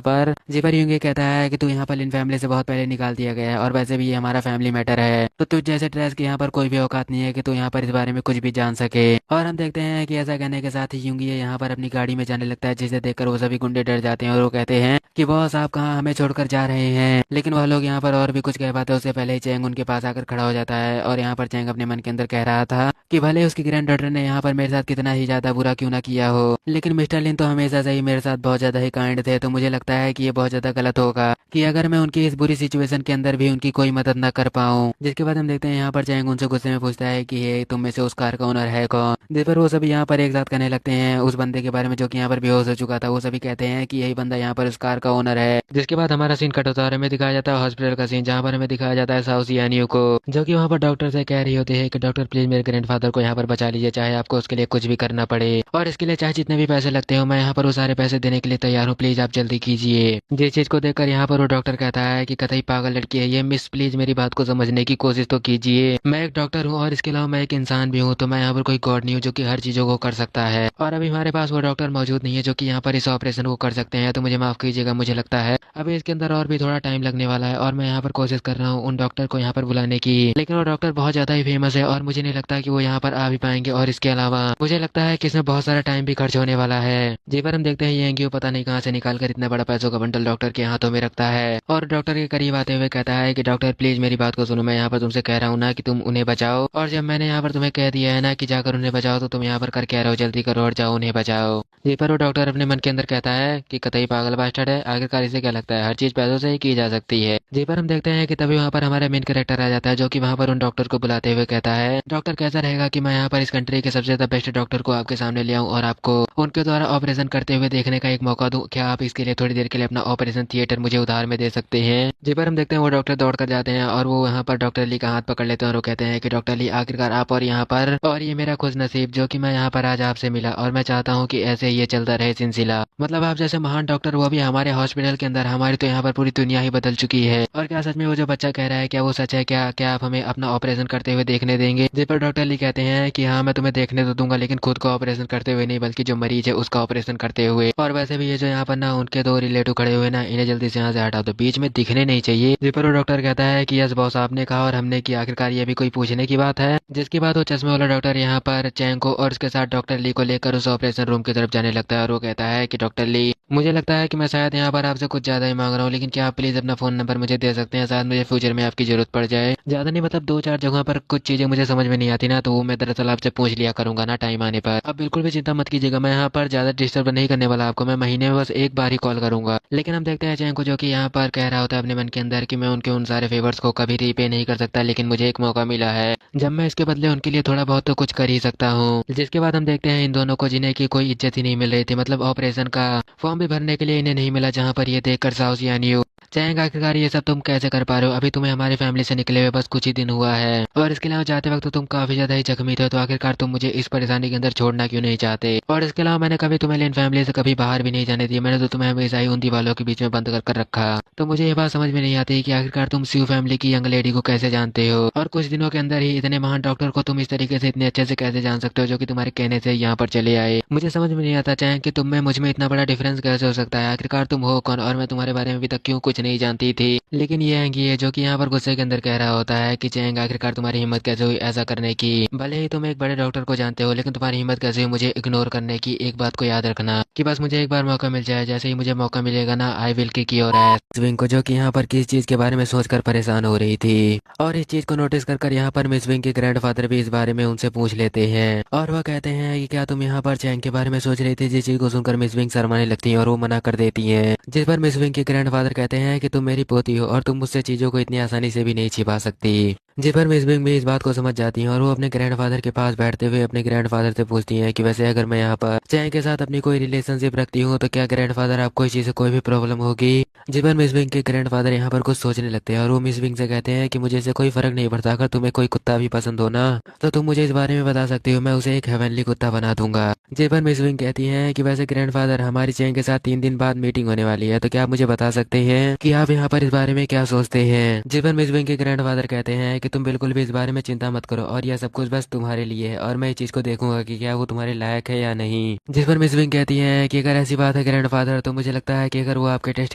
पर। जी पर युंगी कहता है कि तू यहाँ पर लिन फैमिली से बहुत पहले निकाल दिया गया है और वैसे भी ये हमारा फैमिली मैटर है, तो तुझ जैसे ट्रेस की यहाँ पर कोई भी औकात नहीं है कि तू यहाँ पर इस बारे में कुछ भी जान सके। और हम देखते हैं कि ऐसा कहने के साथ ही युंगी यहाँ पर अपनी गाड़ी में जाने लगता है, जिसे देखकर वो सभी गुंडे डर जाते हैं और वो कहते हैं कि बॉस आप कहाँ हमें छोड़कर जा रहे हैं। लेकिन वह लोग यहाँ पर और भी कुछ कह पाते उससे पहले ही चैंग उनके पास आकर खड़ा हो जाता है, और यहाँ पर चैंग अपने मन के अंदर कह रहा था कि भले उसकी ग्रैंड डॉटर ने यहाँ पर मेरे साथ कितना ही ज्यादा बुरा क्यों ना किया हो, लेकिन मिस्टर लिन तो हमेशा से ही मेरे साथ बहुत ज्यादा ही काइंड थे, तो मुझे लगता है कि ये बहुत ज्यादा गलत होगा कि अगर मैं उनकी इस बुरी सिचुएशन के अंदर भी उनकी कोई मदद न कर पाऊँ। जिसके बाद हम देखते हैं यहाँ पर चैंग उनसे गुस्से में पूछता है कि ये तुम में से उस कार का ओनर है कौन। जिस पर वो सभी यहाँ पर एक साथ कहने लगते हैं उस बंदे के बारे में जो कि यहाँ पर बेहोश हो चुका था, वो सभी कहते हैं कि यही बंदा यहाँ पर उस कार का ओनर है। जिसके बाद हमारा सीन कट होता है और हमें दिखाया जाता है हॉस्पिटल का सीन, जहाँ पर हमें दिखाया जाता है साउसियानियो को जो कि वहाँ पर डॉक्टर से कह रही होती है कि डॉक्टर प्लीज मेरे ग्रैंडफादर को यहाँ पर बचा लीजिए, चाहे आपको उसके लिए कुछ भी करना पड़े और इसके लिए चाहे जितने भी पैसे लगते हो मैं यहाँ पर वो सारे पैसे देने के लिए तैयार हूँ, प्लीज आप जल्दी कीजिए। जिस चीज को देखकर यहाँ पर वो डॉक्टर कहता है कि कतई पागल लड़की है ये, मिस प्लीज मेरी बात को समझने की कोशिश तो कीजिए, मैं एक डॉक्टर हूँ और इसके अलावा मैं एक इंसान भी हूँ, तो मैं यहाँ पर कोई गॉड नहीं हूँ जो कि हर चीजों को कर सकता है, और अभी हमारे पास वो डॉक्टर मौजूद नहीं है जो कि यहाँ पर इस ऑपरेशन को कर सकते हैं, तो मुझे माफ कीजिएगा, मुझे लगता है अभी इसके अंदर और भी थोड़ा टाइम लगने वाला है और मैं यहाँ पर कोशिश कर रहा हूँ उन डॉक्टर को यहाँ पर बुलाने की, लेकिन वो डॉक्टर बहुत ज्यादा ही फेमस है और मुझे नहीं लगता कि वो यहाँ पर आ भी पाएंगे, और इसके अलावा मुझे लगता है कि इसमें बहुत सारा टाइम भी खर्च होने वाला है। जी पर हम देखते हैं ये एंगियो पता नहीं कहाँ से निकाल कर इतना बड़ा पैसों का बंडल डॉक्टर के हाथों में रखता है और डॉक्टर के करीब आते हुए कहता है कि डॉक्टर प्लीज मेरी बात को सुनो, मैं यहाँ पर तुमसे कह रहा हूँ ना कि तुम उन्हें बचाओ, और जब मैंने यहाँ पर तुम्हें कह दिया है ना कि जाकर उन्हें बचाओ तो तुम यहाँ पर कर क्या रहे हो, जल्दी करो और जाओ उन्हें बचाओ। जी पर वो डॉक्टर अपने मन के अंदर कहता है कि कतई पागल बास्टर्ड है, आखिरकार इसे क्या लगता है हर चीज पैसों से ही की जा सकती है। जी पर हम देखते हैं कि तभी वहाँ पर हमारा मेन कैरेक्टर आ जाता है जो कि वहाँ पर उन डॉक्टर को बुलाते हुए कहता है डॉक्टर कैसा रहेगा कि मैं यहाँ पर इस कंट्री के सबसे ज्यादा बेस्ट डॉक्टर को आपके सामने ले आऊँ और आपको उनके द्वारा ऑपरेशन करते हुए देखने का एक मौका दूं, क्या आप इसके लिए थोड़ी देर के लिए अपना ऑपरेशन थिएटर मुझे उधार में दे सकते हैं। जी पर हम देखते हैं वो डॉक्टर दौड़ कर जाते हैं और वो यहाँ पर डॉक्टर ली का हाथ पकड़ लेते हैं और वो कहते हैं कि डॉक्टर ली आखिरकार आप और यहाँ पर, और ये मेरा खुश नसीब जो कि मैं यहाँ पर आज आपसे मिला, और मैं चाहता हूँ कि ऐसे ये चलता रहे सिलसिला, मतलब आप जैसे महान डॉक्टर वो भी हमारे हॉस्पिटल के अंदर, हमारी तो यहाँ पर पूरी दुनिया ही बदल चुकी है। और क्या सच में वो जो बच्चा कह रहा है क्या वो सच है, क्या क्या आप हमें अपना ऑपरेशन करते हुए देखने देंगे। जिस पर डॉक्टर ली कहते हैं कि हाँ मैं तुम्हें देखने तो दूंगा, लेकिन खुद को ऑपरेशन करते हुए नहीं बल्कि जो मरीज है उसका ऑपरेशन करते हुए, और वैसे भी ये जो यहाँ पर ना उनके दो रिलेटिव खड़े हुए ना इन्हें जल्दी से यहाँ से हटा दो, बीच में दिखने नहीं चाहिए। जिस पर वो डॉक्टर कहता है कि यस बॉस आपने कहा और हमने किया, आखिरकार ये भी कोई पूछने की बात है। जिसके बाद वो चश्मे वाला डॉक्टर यहाँ पर चैंग को और उसके साथ डॉक्टर ली को लेकर उस ऑपरेशन रूम की तरफ जाने लगता है और वो कहता है कि डॉक्टर ली मुझे लगता है कि मैं शायद यहाँ पर आपसे कुछ ज्यादा ही मांग रहा हूँ, लेकिन क्या आप प्लीज अपना फोन नंबर मुझे दे सकते हैं, शायद मुझे फ्यूचर में आपकी जरूरत पड़ जाए। ज्यादा नहीं मतलब दो चार जगहों पर कुछ चीजें मुझे समझ में नहीं आती ना, तो वो मैं दरअसल आपसे पूछ लिया करूंगा ना टाइम आने पर। अब बिल्कुल भी चिंता मत कीजिएगा, मैं यहाँ पर ज्यादा डिस्टर्ब नहीं करने वाला आपको, मैं महीने में बस एक बार ही कॉल करूंगा। लेकिन हम देखते हैं चैंग को जो कि यहाँ पर कह रहा होता है अपने मन के अंदर कि मैं उनके उन सारे फेवर्स को कभी रीपे नहीं कर सकता, लेकिन मुझे एक मौका मिला है जब मैं इसके बदले उनके लिए थोड़ा बहुत तो कुछ कर ही सकता हूँ। जिसके बाद हम देखते हैं इन दोनों को जिन्हें की कोई इज्जत ही नहीं मिल रही थी, मतलब ऑपरेशन का फॉर्म भी भरने के लिए इन्हें नहीं मिला, जहाँ पर ये देखकर साउसियानियो चैंग आखिरकार ये सब तुम कैसे कर पा रहे हो, अभी तुम्हें हमारी फैमिली से निकले हुए बस कुछ ही दिन हुआ है और इसके अलावा जाते वक्त तो तुम काफी ज्यादा ही जख्मी थे, तो आखिरकार तुम मुझे इस परेशानी के अंदर छोड़ना क्यों नहीं चाहते। और इसके अलावा मैंने कभी तुम्हें लेन फैमिली से कभी बाहर भी नहीं जाने दिया, मैंने तो तुम्हें हमेशा ही उन दीवालों के बीच में बंद कर रखा। तो मुझे ये बात समझ में नहीं आती कि आखिरकार तुम स्यू फैमिली की यंग लेडी को कैसे जानते हो, और कुछ दिनों के अंदर ही इतने महान डॉक्टर को तुम इस तरीके से इतने अच्छे से कैसे जान सकते हो जो कि तुम्हारे कहने से यहाँ पर चले आए। मुझे समझ में नहीं आता चाहे कि तुम में मुझ में इतना बड़ा डिफरेंस कैसे हो सकता है? आखिरकार तुम हो कौन और मैं तुम्हारे बारे में अभी तक क्यों कुछ नहीं जानती थी। लेकिन ये एंगी है जो कि यहाँ पर गुस्से के अंदर कह रहा होता है कि चैंग आखिरकार तुम्हारी हिम्मत कैसे हुई ऐसा करने की। भले ही तुम एक बड़े डॉक्टर को जानते हो लेकिन तुम्हारी हिम्मत कैसे हुई मुझे इग्नोर करने की। एक बात को याद रखना कि बस मुझे एक बार मौका मिल जाए, जैसे ही मुझे मौका मिलेगा ना I will kick your S. Wing को जो कि यहाँ पर किस चीज के बारे में सोचकर परेशान हो रही थी और इस चीज को नोटिस कर यहाँ पर मिस विंग के ग्रैंडफादर भी इस बारे में उनसे पूछ लेते हैं और वह कहते हैं कि क्या तुम यहाँ पर चैंग के बारे में सोच रही थी। जिस चीज को सुनकर मिस विंग शर्माने लगती है और वो मना कर देती है, जिस पर मिस विंग के ग्रैंडफादर कहते हैं कि तुम मेरी पोती हो और तुम मुझसे चीजों को इतनी आसानी से भी नहीं छिपा सकती। जिस पर मिस विंग भी इस बात को समझ जाती हैं और वो अपने ग्रैंडफादर के पास बैठते हुए अपने ग्रैंडफादर से पूछती हैं कि वैसे अगर मैं यहाँ पर चैंग के साथ अपनी कोई रिलेशनशिप रखती हूँ तो क्या ग्रैंडफादर आपको इस चीज से कोई भी प्रॉब्लम होगी। जिस पर मिस विंग के ग्रैंडफादर यहाँ पर कुछ सोचने लगते हैं और वो मिस विंग से कहते हैं कि मुझे इससे कोई फर्क नहीं पड़ता, अगर तुम्हें कोई कुत्ता भी पसंद हो ना तो तुम मुझे इस बारे में बता सकती हो, मैं उसे एक हेवनली कुत्ता बना दूंगा। जिस पर मिस विंग कहती हैं कि वैसे ग्रैंडफादर हमारी चैंग के साथ 3 दिन बाद मीटिंग होने वाली है, तो क्या आप मुझे बता सकते हैं कि आप यहाँ पर इस बारे में क्या सोचते हैं। जिस पर मिस विंग के ग्रैंडफादर कहते हैं कि तुम बिल्कुल भी इस बारे में चिंता मत करो और यह सब कुछ बस तुम्हारे लिए है और मैं इस चीज को देखूंगा कि क्या वो तुम्हारे लायक है या नहीं। जिस पर मिस विंग कहती है कि अगर ऐसी बात है ग्रैंडफादर तो मुझे लगता है कि अगर वो आपके टेस्ट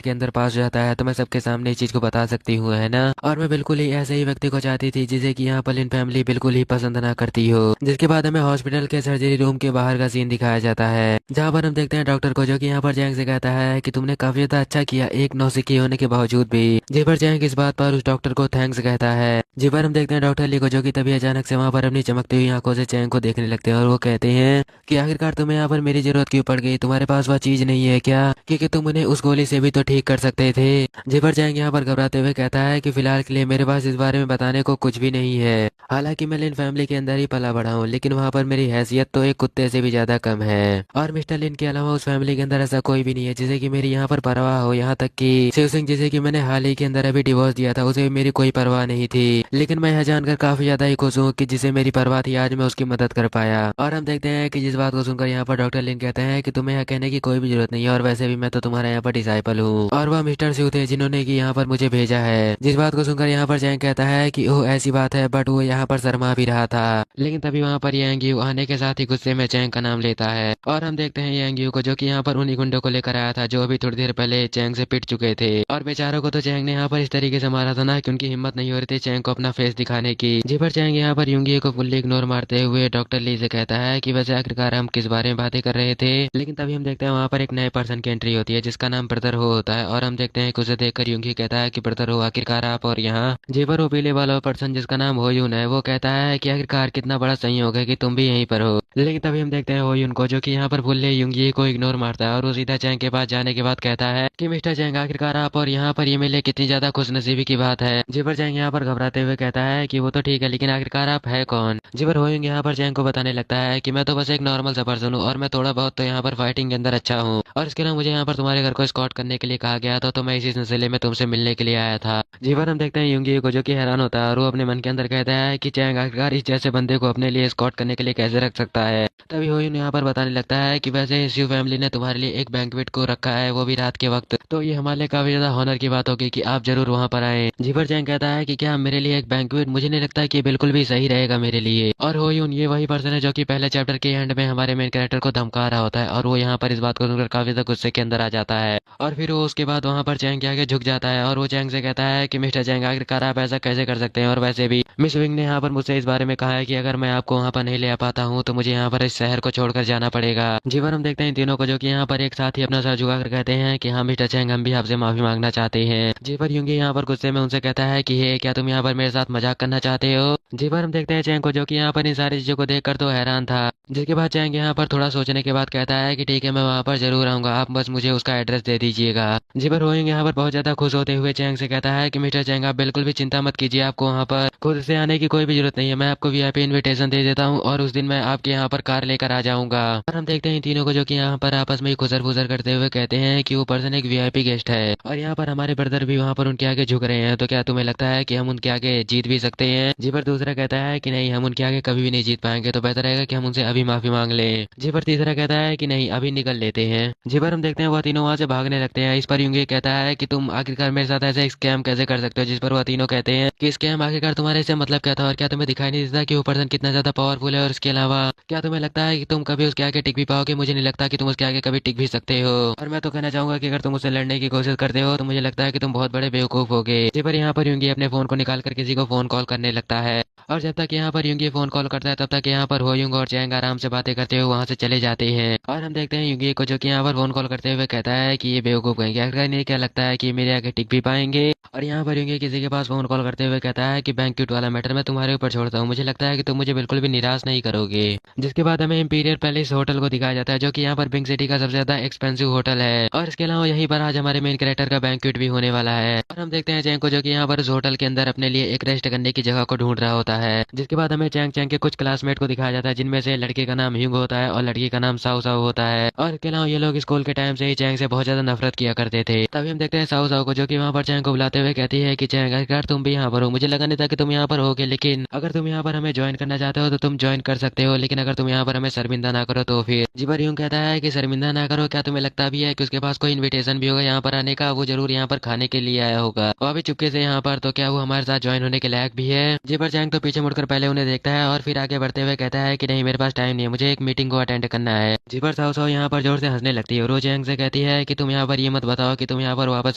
के अंदर पास हो जाता है तो मैं सबके सामने इस चीज को बता सकती हूँ, है ना। और मैं बिल्कुल ही ऐसे ही व्यक्ति को चाहती थी जिसे कि यहाँ पर इन फैमिली बिल्कुल ही पसंद ना करती हो। जिसके बाद हमें हॉस्पिटल के सर्जरी रूम के बाहर का सीन दिखाया जाता है जहाँ पर हम देखते हैं डॉक्टर को जो कि यहाँ पर जैंग से कहता है कि तुमने काफी ज्यादा अच्छा किया एक नौसिखिए होने के बावजूद भी। जिस पर जैंग इस बात पर उस डॉक्टर को थैंक्स कहता है। जिस पर हम देखते हैं डॉक्टर ली को जो कि तभी अचानक से वहाँ पर अपनी चमकती हुई आंखों से चैंग को देखने लगते हैं और वो कहते हैं कि आखिरकार तुम्हें यहाँ पर मेरी जरूरत क्यों पड़ गई, तुम्हारे पास वह चीज नहीं है क्या, क्योंकि तुम उन्हें उस गोली से भी तो ठीक कर सकते थे। जिपर जैंग यहाँ पर घबराते हुए कहता है कि फिलहाल के लिए मेरे पास इस बारे में बताने को कुछ भी नहीं है। हालांकि मैं लिन फैमिली के अंदर ही पला बड़ा हूँ लेकिन वहाँ पर मेरी हैसियत तो एक कुत्ते से भी ज्यादा कम है और मिस्टर लिन के अलावा उस फैमिली के अंदर ऐसा कोई भी नहीं है जिसे कि मेरी यहाँ पर परवाह हो। यहाँ तक कि शिव सिंह जिसे कि मैंने हाल ही के अंदर अभी डिवोर्स दिया था उसे भी मेरी कोई परवाह नहीं थी, लेकिन मैं यह जानकर काफी ज्यादा ही खुश हूँ कि जिसे मेरी परवाह थी आज मैं उसकी मदद कर पाया। और हम देखते हैं कि जिस बात को सुनकर यहाँ पर डॉक्टर लिन कहते हैं कि तुम्हें यह कहने की कोई भी जरूरत नहीं है और वैसे भी मैं तो तुम्हारा यहाँ पर डिसाइपल हूँ और वह मिस्टर शिव थे जिन्होंने की यहाँ पर मुझे भेजा है। जिस बात को सुनकर यहाँ पर जैंग कहता है कि ओह ऐसी बात है, बट वो यहाँ पर शर्मा भी रहा था। लेकिन तभी वहाँ पर यांग आने के साथ ही गुस्से में चैंग का नाम लेता है और हम देखते हैं यांग को जो कि यहाँ पर उन्हीं गुंडों को लेकर आया था जो अभी थोड़ी देर पहले चैंग से पिट चुके थे और बेचारों को तो चैंग ने यहाँ पर इस तरीके से मारा था ना कि उनकी हिम्मत नहीं हो रही थी चैंग को अपना फेस दिखाने की। जी पर चैंग यहाँ पर युंगी को फुल्ली इग्नोर मारते हुए डॉक्टर ली से कहता है कि वैसे आखिरकार हम किस बारे में बातें कर रहे थे। लेकिन तभी हम देखते हैं वहाँ पर एक नए पर्सन की एंट्री होती है जिसका नाम ब्रदर हो होता है और हम देखते हैं कि उसे देखकर युंगी कहता है कि ब्रदर हो आखिरकार आप और यहाँ। जी पर वो पीले वाला पर्सन जिसका नाम होयून है वो कहता है कि आखिरकार कितना बड़ा संयोग है कि तुम भी यहीं पर हो। लेकिन तभी हम देखते हैं होयून को जो कि यहाँ पर फुल्ले युंगी को इग्नोर मारता है और वो सीधा चैंग के पास जाने के बाद कहता है कि मिस्टर चैंग आखिरकार आप और यहाँ पर ये मिले कितनी ज्यादा खुशनसीबी की बात है। जिपर चैंग यहाँ पर घबराते हुए कहता है कि वो तो ठीक है लेकिन आखिरकार आप है कौन। जिपर होयूंग यहाँ पर चैंग को बताने लगता है कि मैं तो बस एक नॉर्मल सा पर्सन हूँ और मैं थोड़ा बहुत तो यहाँ पर फाइटिंग के अंदर अच्छा हूँ और इसके अलावा मुझे यहाँ पर तुम्हारे घर को स्कॉट करने के लिए कहा गया था तो मैं इसी सिलसिले में तुमसे मिलने के लिए आया था। जीवन हम देखते हैं युंगी को जो कि हैरान होता है और वो अपने मन के अंदर कहता है कि चैंग आखिरकार इस जैसे बंदे को अपने लिए स्कॉट करने के लिए कैसे रख सकता है। तभी होयून यहाँ पर बताने लगता है कि वैसे शिव फैमिली ने तुम्हारे लिए एक बैंक्वेट को रखा है वो भी रात के वक्त, तो ये हमारे लिए काफी ज्यादा हॉनर की बात होगी कि आप जरूर वहाँ पर आए। जीवर चैंग कहता है कि क्या मेरे लिए एक बैंक्वेट, मुझे नहीं लगता कि बिल्कुल भी सही रहेगा मेरे लिए। और होयून ये वही पर्सन है जो कि पहले चैप्टर के एंड में हमारे मेन कैरेक्टर को धमका रहा होता है और वो यहाँ पर इस बात को सुनकर काफी ज्यादा गुस्से के अंदर आ जाता है और फिर वो उसके बाद वहाँ पर चैंग के आगे झुक जाता है और वो चैंग से कहता है कि मिस्टर चैंग आखिरकार आप ऐसा कैसे कर सकते हैं और वैसे भी मिस विंग ने यहाँ पर मुझसे इस बारे में कहा है कि अगर मैं आपको वहाँ पर नहीं ले आ पाता हूँ तो मुझे यहाँ पर इस शहर को छोड़कर जाना पड़ेगा। जीवन हम देखते हैं इन तीनों को जो कि यहाँ पर एक साथ ही अपना सर झुकाकर कहते हैं कि हाँ मिस्टर चैंग हम भी आपसे माफी मांगना चाहते हैं। जीवर युंगी यहाँ पर गुस्से में उनसे कहता है कि हे क्या तुम यहाँ पर मेरे साथ मजाक करना चाहते हो। जीवर हम देखते हैं चैंग को जो कि यहाँ पर इन सारी चीजों को देखकर तो हैरान था, जिसके बाद चैंग यहाँ पर थोड़ा सोचने के बाद कहता है कि ठीक है मैं वहाँ पर जरूर आऊंगा, आप बस मुझे उसका एड्रेस दे दीजिएगा। जीवर होइंग यहाँ पर बहुत ज्यादा खुश होते हुए चैंग से कहता है कि मिस्टर चैंग आप बिल्कुल भी चिंता मत कीजिए, आपको वहाँ पर खुद से आने की कोई भी जरूरत नहीं है, मैं आपको वीआईपी इनविटेशन दे देता हूँ और उस दिन मैं आपके यहाँ पर कार लेकर आ जाऊंगा। और हम देखते हैं तीनों को जो कि यहाँ पर आपस में खुसर फुसर करते हुए कहते हैं कि वो पर्सन एक वीआईपी गेस्ट है और यहाँ पर हमारे ब्रदर भी वहाँ पर उनके आगे झुक रहे हैं, तो क्या तुम्हें लगता है कि हम उनके आगे जीत भी सकते हैं। जी पर दूसरा कहता है कि नहीं हम उनके आगे कभी भी नहीं जीत पाएंगे, तो बेहतर रहेगा कि हम उनसे अभी माफी मांग लें। जी पर तीसरा कहता है कि नहीं अभी निकल लेते हैं। जी पर हम देखते हैं वह तीनों वहाँ से भागने लगते हैं। इस पर युंगी कहता है कि तुम आखिरकार मेरे साथ ऐसे स्कैम कैसे कर सकते हो, जिस पर वह तीनों कहते हैं कि स्कैम आखिरकार तुम्हारे से मतलब क्या था और क्या तुम्हें दिखाई नहीं देता कि वो पर्सन कितना ज्यादा पावरफुल है। और इसके अलावा क्या तुम्हें लगता है कि तुम कभी उसके आगे टिक भी पाओगे? मुझे नहीं लगता कि तुम उसके आगे कभी टिक भी सकते हो। और मैं तो कहना चाहूंगा कि अगर तुम उससे लड़ने की कोशिश करते हो तो मुझे लगता है कि तुम बहुत बड़े बेवकूफ होगे। जी पर यहाँ पर यूंगी अपने फोन को निकाल कर किसी को फोन कॉल करने लगता है और जब तक यहाँ पर यूंगी फोन कॉल करता है तब तक यहाँ पर हो यूंग और चैंग आराम से बातें करते हुए वहां से चले जाते हैं। और हम देखते हैं यूंगी को जो कि यहाँ पर फोन कॉल करते हुए कहता है कि ये बेवकूफ कहेंगे, अगर नहीं क्या लगता है कि मेरे आगे टिक भी पाएंगे। और यहाँ पर यूंगी किसी के पास फोन कॉल करते हुए कहता है कि बैंक्वेट वाला मैटर मैं तुम्हारे ऊपर छोड़ता हूँ, मुझे लगता है कि तुम मुझे बिल्कुल भी निराश नहीं करोगे। जिसके बाद हमें इंपीरियल पैलेस होटल को दिखाया जाता है जो कि यहाँ पर पिंक सिटी का सबसे ज्यादा एक्सपेंसिव होटल है। और इसके अलावा यहीं पर आज हमारे मेन कैरेक्टर का बैंक्वेट भी होने वाला है। और हम देखते हैं चैंग को जो कि यहाँ पर उस होटल के अंदर अपने लिए एक रेस्ट करने की जगह को ढूंढ रहा होता है। जिसके बाद हमें चैंग चैंग के कुछ क्लासमेट को दिखाया जाता है जिनमें से लड़के का नाम ह्यूंग होता है और लड़की का नाम साउ साउ होता है। और इसके अलावा ये लोग स्कूल के टाइम से ही चैंग से बहुत ज्यादा नफरत किया करते थे। तभी हम देखते हैं साउ साउ को जो कि वहाँ पर चैंग को बुलाते हुए कहती है कि चैंग अगर तुम भी यहाँ पर हो, मुझे लगा नहीं था कि तुम यहाँ पर होगे, लेकिन अगर तुम यहाँ पर हमें ज्वाइन करना चाहते हो तो तुम ज्वाइन कर सकते हो, लेकिन अगर तुम यहाँ पर हमें शर्मिंदा ना करो तो फिर। जी पर ह्यूंग कहता है कि शर्मिंदा ना करो, क्या तुम्हें लगता भी है कि उसके पास कोई इन्विटेशन भी होगा यहाँ पर आने का? वो जरूर यहाँ पर खाने के लिए आया होगा, वो अभी चुपके से यहाँ पर, तो क्या वो हमारे साथ ज्वाइन होने के लायक भी है? जी पर चैंग तो पीछे मुड़कर पहले उन्हें देखता है और फिर आगे बढ़ते हुए कहता है कि नहीं, मेरे पास टाइम नहीं है, मुझे एक मीटिंग को अटेंड करना है। जी पर साउ साउ यहाँ पर जोर से हंसने लगती है और वो चैंग से कहती है कि तुम यहाँ पर ये मत बताओ कि तुम यहाँ पर वापस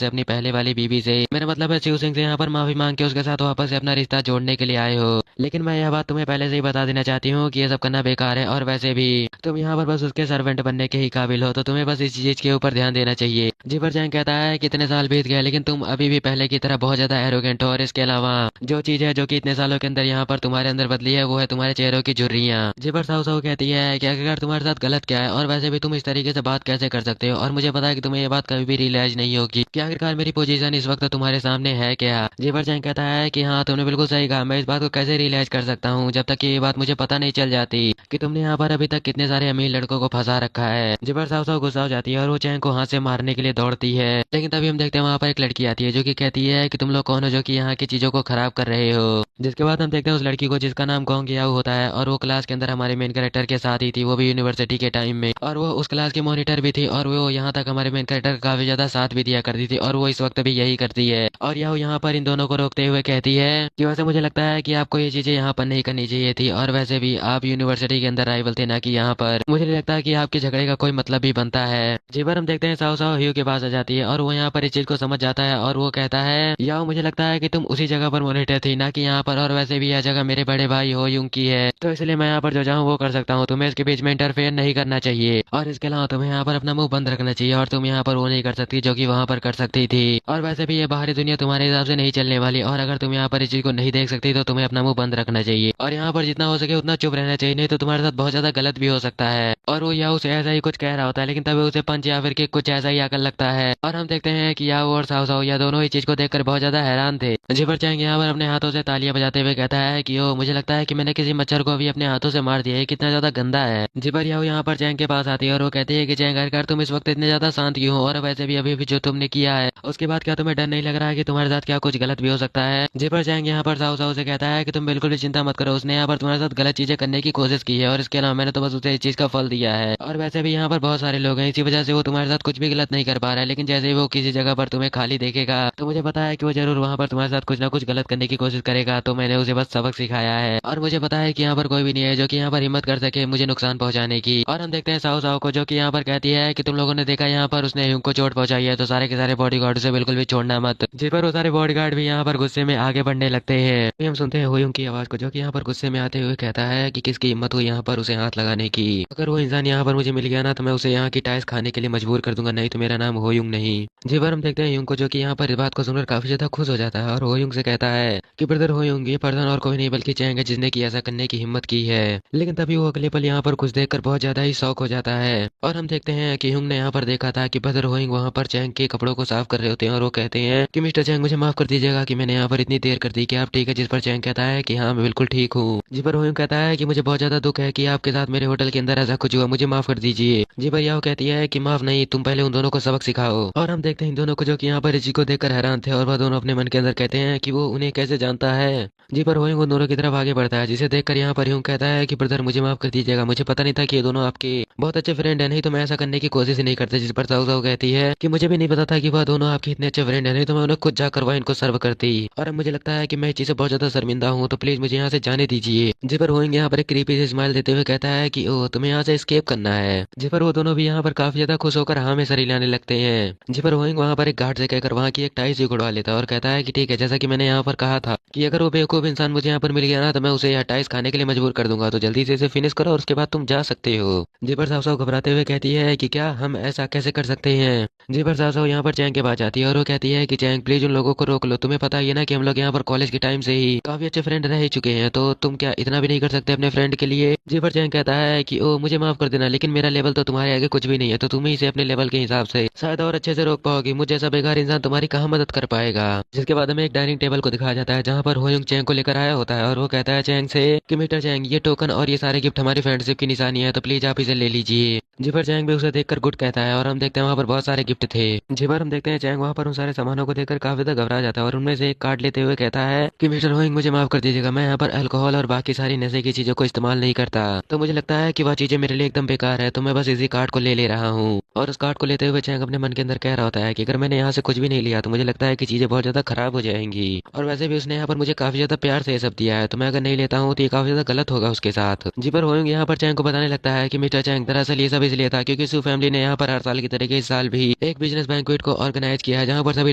से अपनी पहले वाली बीवी से, मेरा मतलब है शिव सिंह से, यहाँ पर माफी मांग के उसके साथ वापस से अपना रिश्ता जोड़ने के लिए आए हो। लेकिन मैं यह बात तुम्हें पहले से ही बता देना चाहती हूँ कि ये सब करना बेकार है, और वैसे भी तुम यहाँ पर बस उसके सर्वेंट बनने के ही काबिल हो, तो तुम्हें बस इस चीज के ऊपर ध्यान देना चाहिए। जी पर चैंग कहता है कि इतने साल बीत गए लेकिन तुम अभी भी पहले की तरह बहुत ज्यादा एरोगेंट हो, और इसके अलावा जो चीज है जो कि इतने सालों के अंदर यहाँ पर तुम्हारे अंदर बदली है वो है तुम्हारे चेहरों की झुर्रियाँ। जी पर साउ साउ कहती है कि अगर तुम्हारे साथ गलत क्या है, और वैसे भी तुम इस तरीके से बात कैसे कर सकते हो, और मुझे पता है कि तुम्हें ये बात कभी भी रियलाइज नहीं होगी कि आखिरकार मेरी पोजीशन इस वक्त तुम्हारे सामने है क्या। जी पर चैंग कहता है कि हाँ, तुमने बिल्कुल सही कहा, मैं इस बात को कैसे रियलाइज कर सकता हूँ जब तक कि ये बात मुझे पता नहीं चल जाती कि तुमने यहाँ पर अभी तक कितने सारे अमीर लड़कों को फंसा रखा है। जी पर साउ साउ गुस्सा हो जाती है और वो चैंग को हाथ से मारने के लिए दौड़ती है, लेकिन तभी हम देखते हैं वहाँ पर एक लड़की आती है जो कि कहती है कि तुम लोग कौन हो जो कि यहाँ की चीजों को खराब कर रहे हो। जिसके बाद हम देखते हैं उस लड़की को जिसका नाम गोंग याओ होता है, और वो क्लास के अंदर हमारे मेन कैरेक्टर के साथ ही थी, वो भी यूनिवर्सिटी के टाइम में, और वो उस क्लास की मॉनिटर भी थी, और वो यहाँ तक हमारे मेन कैरेक्टर का काफी ज्यादा साथ भी दिया करती थी, और वो इस वक्त भी यही करती है। और याओ यहाँ पर इन दोनों को रोकते हुए कहती है कि वैसे मुझे लगता है कि आपको ये चीजें यहाँ पर नहीं करनी चाहिए थी, और वैसे भी आप यूनिवर्सिटी के अंदर राइवल थे ना कि यहाँ पर, मुझे नहीं लगता कि आपके झगड़े का कोई मतलब भी बनता है। जी पर हम देखते हैं साओ साओ ह्यू के पास आ जाती है और वो यहाँ पर इस चीज को समझ जाता है, और वो कहता है याओ मुझे लगता है कि तुम उसी जगह पर मॉनिटर थी ना कि यहाँ पर, और वैसे भी यह जगह मेरे बड़े भाई हो यूं की है, तो इसलिए मैं यहाँ पर जो चाहूँ वो कर सकता हूँ, तुम्हें इसके बीच में इंटरफेयर नहीं करना चाहिए, और इसके अलावा तुम्हें यहाँ पर अपना मुंह बंद रखना चाहिए, और तुम यहाँ पर वो नहीं कर सकती जो कि वहाँ पर कर सकती थी, और वैसे भी ये बाहरी दुनिया तुम्हारे हिसाब से नहीं चलने वाली, और अगर तुम यहाँ पर इस चीज को नहीं देख सकती तो तुम्हें अपना मुंह बंद रखना चाहिए, और यहाँ पर जितना हो सके उतना चुप रहना चाहिए, नहीं तो तुम्हारे साथ बहुत ज्यादा गलत भी हो सकता है। और वो या उसे ऐसा ही कुछ कह रहा होता है, लेकिन तभी उसे पंच या फिर कि कुछ ऐसा ही आकर लगता है, और हम देखते हैं कि याओ और साओ साओ या दोनों ही चीज को देखकर बहुत ज्यादा हैरान थे। जिपर चैंग यहाँ पर अपने हाथों से तालियां बजाते हुए कहता है कि ओ मुझे लगता है कि मैंने किसी मच्छर को अभी अपने हाथों से मार दिया है, कितना ज्यादा गंदा है। जिपर याओ यहाँ पर चैंग के पास आती है और वो कहती है कि चैंग अगर तुम इस वक्त इतने ज्यादा शांत क्यों हो, और वैसे भी अभी भी जो तुमने किया है उसके बाद क्या तुम्हें डर नहीं लग रहा है कि तुम्हारे साथ क्या कुछ गलत भी हो सकता है। जिपर चैंग यहाँ पर साओ साओ से कहता है कि तुम बिल्कुल भी चिंता मत करो, उसने यहाँ पर तुम्हारे साथ गलत चीजें करने की कोशिश की है, और इसके अलावा मैंने तो बस उसे इस चीज का फल दिया है, और वैसे भी यहाँ पर बहुत सारे लोग हैं, इसी वजह से वो तुम्हारे साथ कुछ भी गलत नहीं कर पा रहा है, लेकिन जैसे ही वो किसी जगह पर तुम्हें खाली देखेगा तो मुझे पता है कि वो जरूर वहाँ पर तुम्हारे साथ कुछ ना कुछ गलत करने की कोशिश करेगा, तो मैंने उसे बस सबक सिखाया है, और मुझे पता है कि यहाँ पर कोई भी नहीं है जो कि यहाँ पर हिम्मत कर सके मुझे नुकसान पहुंचाने की। और हम देखते हैं साओ साओ को जो कि यहाँ पर कहती है कि तुम लोगों ने देखा यहाँ पर उसने ह्यूंग को चोट पहुंचाई है, तो सारे के सारे बॉडीगार्ड उसे बिल्कुल भी छोड़ना मत। जिस पर वो सारे बॉडीगार्ड भी यहाँ पर गुस्से में आगे बढ़ने लगते हैं। फिर हम सुनते हैं ह्यूंग की आवाज को जो कि यहाँ पर गुस्से में आते हुए कहता है कि किसकी हिम्मत हुई यहाँ पर उसे हाथ लगाने की, अगर वो इंसान यहाँ पर मुझे मिल गया ना तो मैं उसे यहाँ की टाइल्स खाने के लिए मजबूर कर दूंगा, नहीं तो मेरा नाम होयुंग नहीं। जी पर हम देखते हैं ह्यूंग को जो कि यहाँ पर इस बात को सुनकर काफी ज्यादा खुश हो जाता है, और होयुंग से कहता है कि ब्रदर होयुंग ये पर्सन और कोई नहीं बल्कि चैंग है जिसने कि ऐसा करने की हिम्मत की है। लेकिन तभी वो अगले पल यहाँ पर कुछ देखकर बहुत ज्यादा ही शौक हो जाता है, और हम देखते हैं कि ह्यूंग ने यहाँ पर देखा था कि ब्रदर होयुंग वहाँ पर चैंग के कपड़ों को साफ कर रहे होते हैं, और वो कहते हैं कि मिस्टर चैंग मुझे माफ कर दीजिएगा कि मैंने यहाँ पर इतनी देर कर दी, कि आप ठीक है? जिस पर चैंग कहता है कि हाँ मैं बिल्कुल ठीक हूँ। जी पर होयुंग कहता है कि मुझे बहुत ज्यादा दुख है कि आपके साथ मेरे होटल के अंदर ऐसा कुछ हुआ, मुझे माफ कर दीजिए। जी पर याओ कहती है कि माफ नहीं, तुम पहले उन दोनों को सबक सिखाओ। और हम देखते हैं इन दोनों को जो कि यहाँ पर रिची को देखकर हैरान थे, और वह दोनों अपने मन के अंदर कहते हैं कि वो उन्हें कैसे जानता है। जी पर होइंग उन दोनों की तरफ आगे बढ़ता है, जिसे देखकर यहाँ पर ह्यूंग कहता है कि ब्रदर मुझे माफ कर दीजिएगा, मुझे पता नहीं था कि ये दोनों आपके बहुत अच्छे फ्रेंड है, नहीं तो मैं ऐसा करने की कोशिश ही नहीं करता। जिस पर साउ साउ कहती है कि मुझे भी नहीं पता था कि वह दोनों आपके इतने अच्छे फ्रेंड है, नहीं तो मैं उन्हें खुद जाकर वह इनको सर्व करती। और अब मुझे लगता है कि मैं इस चीज से बहुत ज्यादा शर्मिंदा हूँ, तो प्लीज मुझे यहाँ से जाने दीजिए। जिस पर होइंग यहाँ पर एक क्रीपी से स्माइल देते हुए कहता है कि ओ तुम्हें यहाँ से एस्केप करना है। जिस पर वो दोनों भी यहाँ पर काफी ज्यादा खुश होकर हाँ में सर हिलाने लगते हैं। जिस पर होइंग वहाँ पर एक गार्ड से कहकर वहाँ की एक टाई से उड़वा लेता है और कहता है कि ठीक है, जैसा कि मैंने यहाँ पर कहा था कि अगर वो बेवकूफ इंसान मुझे यहाँ पर मिल गया ना तो मैं उसे यहाँ टाइस खाने के लिए मजबूर कर दूंगा, तो जल्दी से इसे फिनिश करो और उसके बाद तुम जा सकते हो। जेबर साहब साहब घबराते हुए कहती है कि क्या हम ऐसा कैसे कर सकते हैं। जेबर साहब साहब यहाँ पर चैंग के पास जाती है और वो कहती है कि चैंग प्लीज उन लोगों को रोक लो, तुम्हें पता ही है ना कि हम लोग यहाँ पर कॉलेज के टाइम से ही काफी अच्छे फ्रेंड रह चुके हैं, तो तुम क्या इतना भी नहीं कर सकते अपने फ्रेंड के लिए। जेबर चैंग कहता है कि ओ मुझे माफ कर देना, लेकिन मेरा लेवल तो तुम्हारे आगे कुछ भी नहीं है, तो तुम ही इसे अपने लेवल के हिसाब से शायद और अच्छे से रोक पाओगी, मुझे जैसा बेकार इंसान तुम्हारी कहाँ मदद कर पाएगा। जिसके बाद हमें एक डाइनिंग टेबल को दिखाया जाता है जहाँ पर होयुंग चैंग को लेकर आया होता है और वो कहता है चैंग से कि मिस्टर चैंग ये टोकन और ये सारे गिफ्ट हमारी फ्रेंडशिप की निशानी है, तो प्लीज आप इसे ले लीजिए। जिपर चैंग भी उसे देखकर गुड कहता है और हम देखते हैं वहाँ पर बहुत सारे गिफ्ट थे। जिपर हम देखते हैं चैंग वहाँ पर उन सारे सामानों को देखकर काफी ज्यादा घबरा जाता है और उनमें से एक कार्ड लेते हुए कहता है कि मिस्टर होइंग मुझे माफ कर दीजिएगा, मैं यहाँ पर अल्कोहल और बाकी सारी नशे की चीजों को इस्तेमाल नहीं करता, तो मुझे लगता है कि वह चीजें मेरे लिए एकदम बेकार है, तो मैं बस इसी कार्ड को ले रहा हूँ। और उस कार्ड को लेते हुए चैंग अपने मन के अंदर कह रहा होता है कि अगर मैंने यहाँ से कुछ भी नहीं लिया तो मुझे लगता है कि चीजें बहुत ज्यादा खराब हो जाएंगी, और वैसे भी उसने यहाँ पर मुझे काफी ज्यादा प्यार से ये सब दिया है, तो मैं अगर नहीं लेता हूँ तो ये काफी ज्यादा गलत होगा उसके साथ। जी पर होइंग यहाँ पर चैंग को बताने लगता है कि मिस्टर चैंग दरअसल ये सब इसलिए था क्योंकि सू फैमिली ने यहाँ पर हर साल की तरीके इस साल भी एक बिजनेस बैंक्वेट को ऑर्गेनाइज किया है, जहाँ पर सभी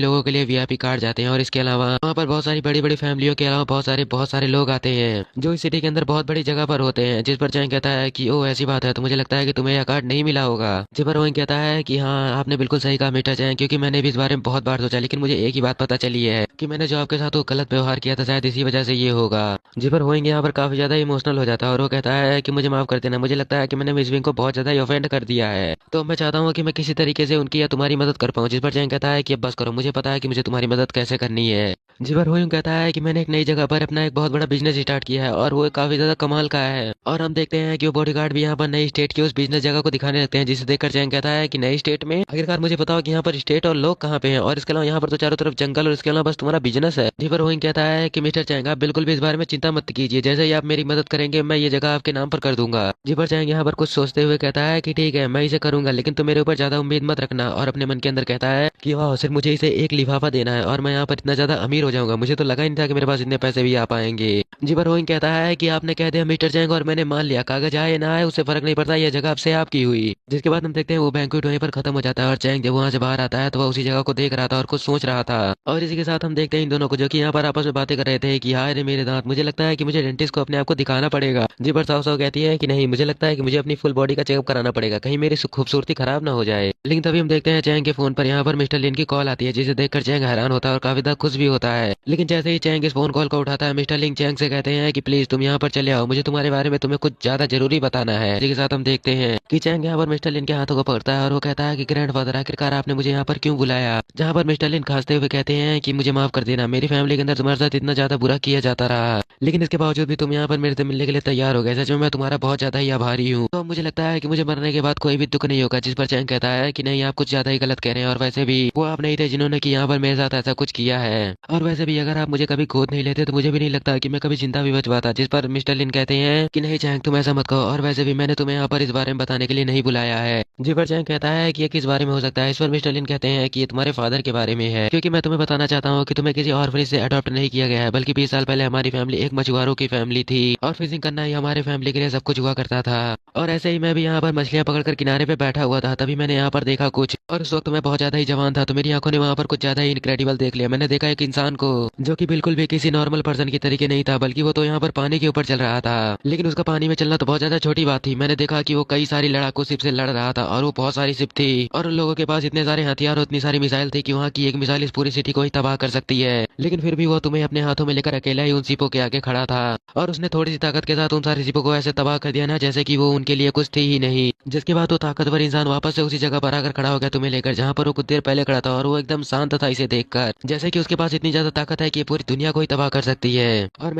लोगों के लिए वीआईपी कार्ड जाते हैं, और इसके अलावा वहाँ पर बहुत सारी बड़ी बड़ी फैमिलियों के अलावा बहुत सारे लोग आते हैं जो इस सिटी के अंदर बहुत बड़ी जगह पर होते हैं। जिस पर चैंग कहता है कि ओ ऐसी बात है, तो मुझे लगता है कि तुम्हें यह कार्ड नहीं मिला होगा। जिस पर होइंग कहता है कि हाँ आपने बिल्कुल सही कहा मिस्टर चैंग, क्योंकि मैंने भी इस बारे में बहुत बार सोचा, लेकिन मुझे एक ही बात पता चली है कि मैंने जो आपके साथ वो गलत व्यवहार किया था शायद इसी वजह से ये होगा। जी पर होइंग यहाँ पर काफी ज्यादा इमोशनल हो जाता है और वो कहता है कि मुझे माफ कर देना, मुझे लगता है कि मैंने मिस विंग को बहुत ज्यादा ऑफेंड कर दिया है, तो मैं चाहता हूँ कि मैं किसी तरीके से उनकी या तुम्हारी मदद कर पाऊँ। जिस पर चैंग कहता है कि अब बस करो, मुझे पता है कि मुझे तुम्हारी मदद कैसे करनी है। जी पर होइंग कहता है कि मैंने एक नई जगह पर अपना एक बहुत बड़ा बिजनेस स्टार्ट किया है और वो काफी ज्यादा कमाल का है, और हम देखते हैं कि वो बॉडीगार्ड भी यहाँ पर नई स्टेट की उस बिजनेस जगह को दिखाने लगते हैं, जिसे देखकर चैंग कहता है कि नई स्टेट में आखिरकार मुझे बताओ कि यहाँ पर स्टेट और लोग कहाँ पे हैं, और इसके अलावा यहाँ पर तो चारों तरफ जंगल और इसके अलावा बस तुम्हारा बिजनेस है। जी पर होइंग कहता है कि मिस्टर चैंग आप बिल्कुल भी इस बारे में चिंता मत कीजिए, जैसे ही आप मेरी मदद करेंगे मैं ये जगह आपके नाम पर कर दूंगा। जी पर चैंग यहाँ पर कुछ सोचते हुए कहता है कि ठीक है मैं इसे करूंगा, लेकिन तुम मेरे ऊपर ज्यादा उम्मीद मत रखना, और अपने मन के अंदर कहता है कि वाह सिर्फ मुझे इसे एक लिफाफा देना है और मैं यहाँ पर इतना ज्यादा अमीर हो जाऊंगा, मुझे तो लगा ही नहीं था कि मेरे पास इतने पैसे भी आ पाएंगे। जी पर रोइंग कहता है कि आपने कह दिया मिस्टर चैंग और मैंने मान लिया, कागज आए ना आए उससे फर्क नहीं पड़ता, यह जगह आपसे आपकी हुई। जिसके बाद हम देखते हैं वो बैंक्वेट वहीं पर खत्म हो जाता है और चैंग जब वहां से बाहर आता है तो वह उसी जगह को देख रहा था और कुछ सोच रहा था, और इसी के साथ हम देखते हैं इन दोनों को जो कि यहाँ पर आपस में बातें कर रहे थे कि हाय रे मेरे दांत, मुझे लगता है कि मुझे डेंटिस्ट को अपने आप को दिखाना पड़ेगा। जी पर साव साव कहती है कि नहीं, मुझे लगता है कि मुझे अपनी फुल बॉडी का चेकअप कराना पड़ेगा, कहीं मेरी खूबसूरती खराब ना हो जाए। लेकिन तभी हम देखते हैं चैंग के फोन पर यहाँ पर मिस्टर लिन की कॉल आती है, जिसे देखकर चैंग हैरान होता है और काफी ज्यादा खुश भी होता है। लेकिन जैसे ही चैंग इस फोन कॉल को उठाता है मिस्टर लिन चैंग से कहते हैं कि प्लीज तुम यहाँ पर चले आओ, मुझे तुम्हारे बारे में तुम्हें कुछ ज्यादा जरूरी बताना है। इसी के साथ हम देखते हैं कि चैंग यहाँ पर मिस्टर लिन के हाथों को पकड़ता है और वो कहता है कि ग्रैंडफादर आखिरकार आपने मुझे यहाँ पर क्यों बुलाया। जहाँ पर मिस्टर लिन खांसते हुए कहते हैं कि मुझे माफ कर देना, मेरी फैमिली के अंदर तुम्हारे साथ इतना ज्यादा बुरा किया जाता रहा, लेकिन इसके बावजूद भी तुम यहाँ पर मेरे से मिलने के लिए तैयार हो गए, सच में मैं तुम्हारा बहुत ज्यादा ही आभारी हूँ, तो मुझे लगता है कि मुझे मरने के बाद कोई भी दुख नहीं होगा। जिस पर चैंग कहता है कि नहीं आप कुछ ज्यादा ही गलत कह रहे हैं, और वैसे भी वो आप नहीं थे जिन्होंने कि यहाँ पर मेरे साथ ऐसा कुछ किया है, और वैसे भी अगर आप मुझे कभी गोद नहीं लेते तो मुझे भी नहीं लगता कि मैं कभी जिंदा भी बच पाता। जिस पर मिस्टर लिन कहते हैं कि नहीं चैंग तुम ऐसा मत कहो, और वैसे भी मैंने तुम्हें यहाँ पर इस बारे में बताने के लिए नहीं बुलाया है। जी पर चैंग कहता है कि ये किस बारे में हो सकता है। इस पर मिस्टर लिन कहते हैं कि ये तुम्हारे फादर के बारे में है, क्योंकि मैं तुम्हें बताना चाहता हूँ कि तुम्हें किसी ऑर्फनेज से अडॉप्ट नहीं किया गया है, बल्कि 20 साल पहले हमारी फैमिली एक मछुआरों की फैमिली थी और फिशिंग करना ही हमारे फैमिली के लिए सब कुछ हुआ करता था, और ऐसे ही मैं भी यहाँ पर मछलियां पकड़कर किनारे पे बैठा हुआ था, तभी मैंने यहाँ पर देखा कुछ, और उस वक्त मैं बहुत ज्यादा ही जवान था, तो मेरी आंखों ने वहाँ पर कुछ ज्यादा ही इनक्रेडिबल देख लिया। मैंने देखा एक इंसान को जो कि बिल्कुल भी किसी नॉर्मल पर्सन की तरीके नहीं था, बल्कि वो तो यहाँ पर पानी के ऊपर चल रहा था, लेकिन उसका पानी में चलना तो बहुत ज्यादा छोटी बात थी। मैंने देखा कि वो कई सारी लड़ाकू शिप से लड़ रहा था, और वो बहुत सारी शिप थी, और उन लोगों के पास इतने सारे हथियार और इतनी सारी मिसाइल थी कि वहाँ की एक मिसाइल इस पूरी सिटी को ही तबाह कर सकती है, लेकिन फिर भी वो तुम्हें अपने हाथों में लेकर अकेला ही उन शिपों के आगे खड़ा था, और उसने थोड़ी सी ताकत के साथ उन सारी शिपों को ऐसे तबाह कर दिया ना जैसे कि वो उनके लिए कुछ थी ही नहीं। जिसके बाद वो ताकतवर इंसान वापस से उसी जगह पर आकर खड़ा हो गया तुम्हें लेकर, जहाँ पर वो कुछ देर पहले खड़ा था, और वो एकदम शांत था इसे देखकर, जैसे कि उसके पास इतनी ज्यादा ताकत है कि ये पूरी दुनिया को ही तबाह कर सकती है। और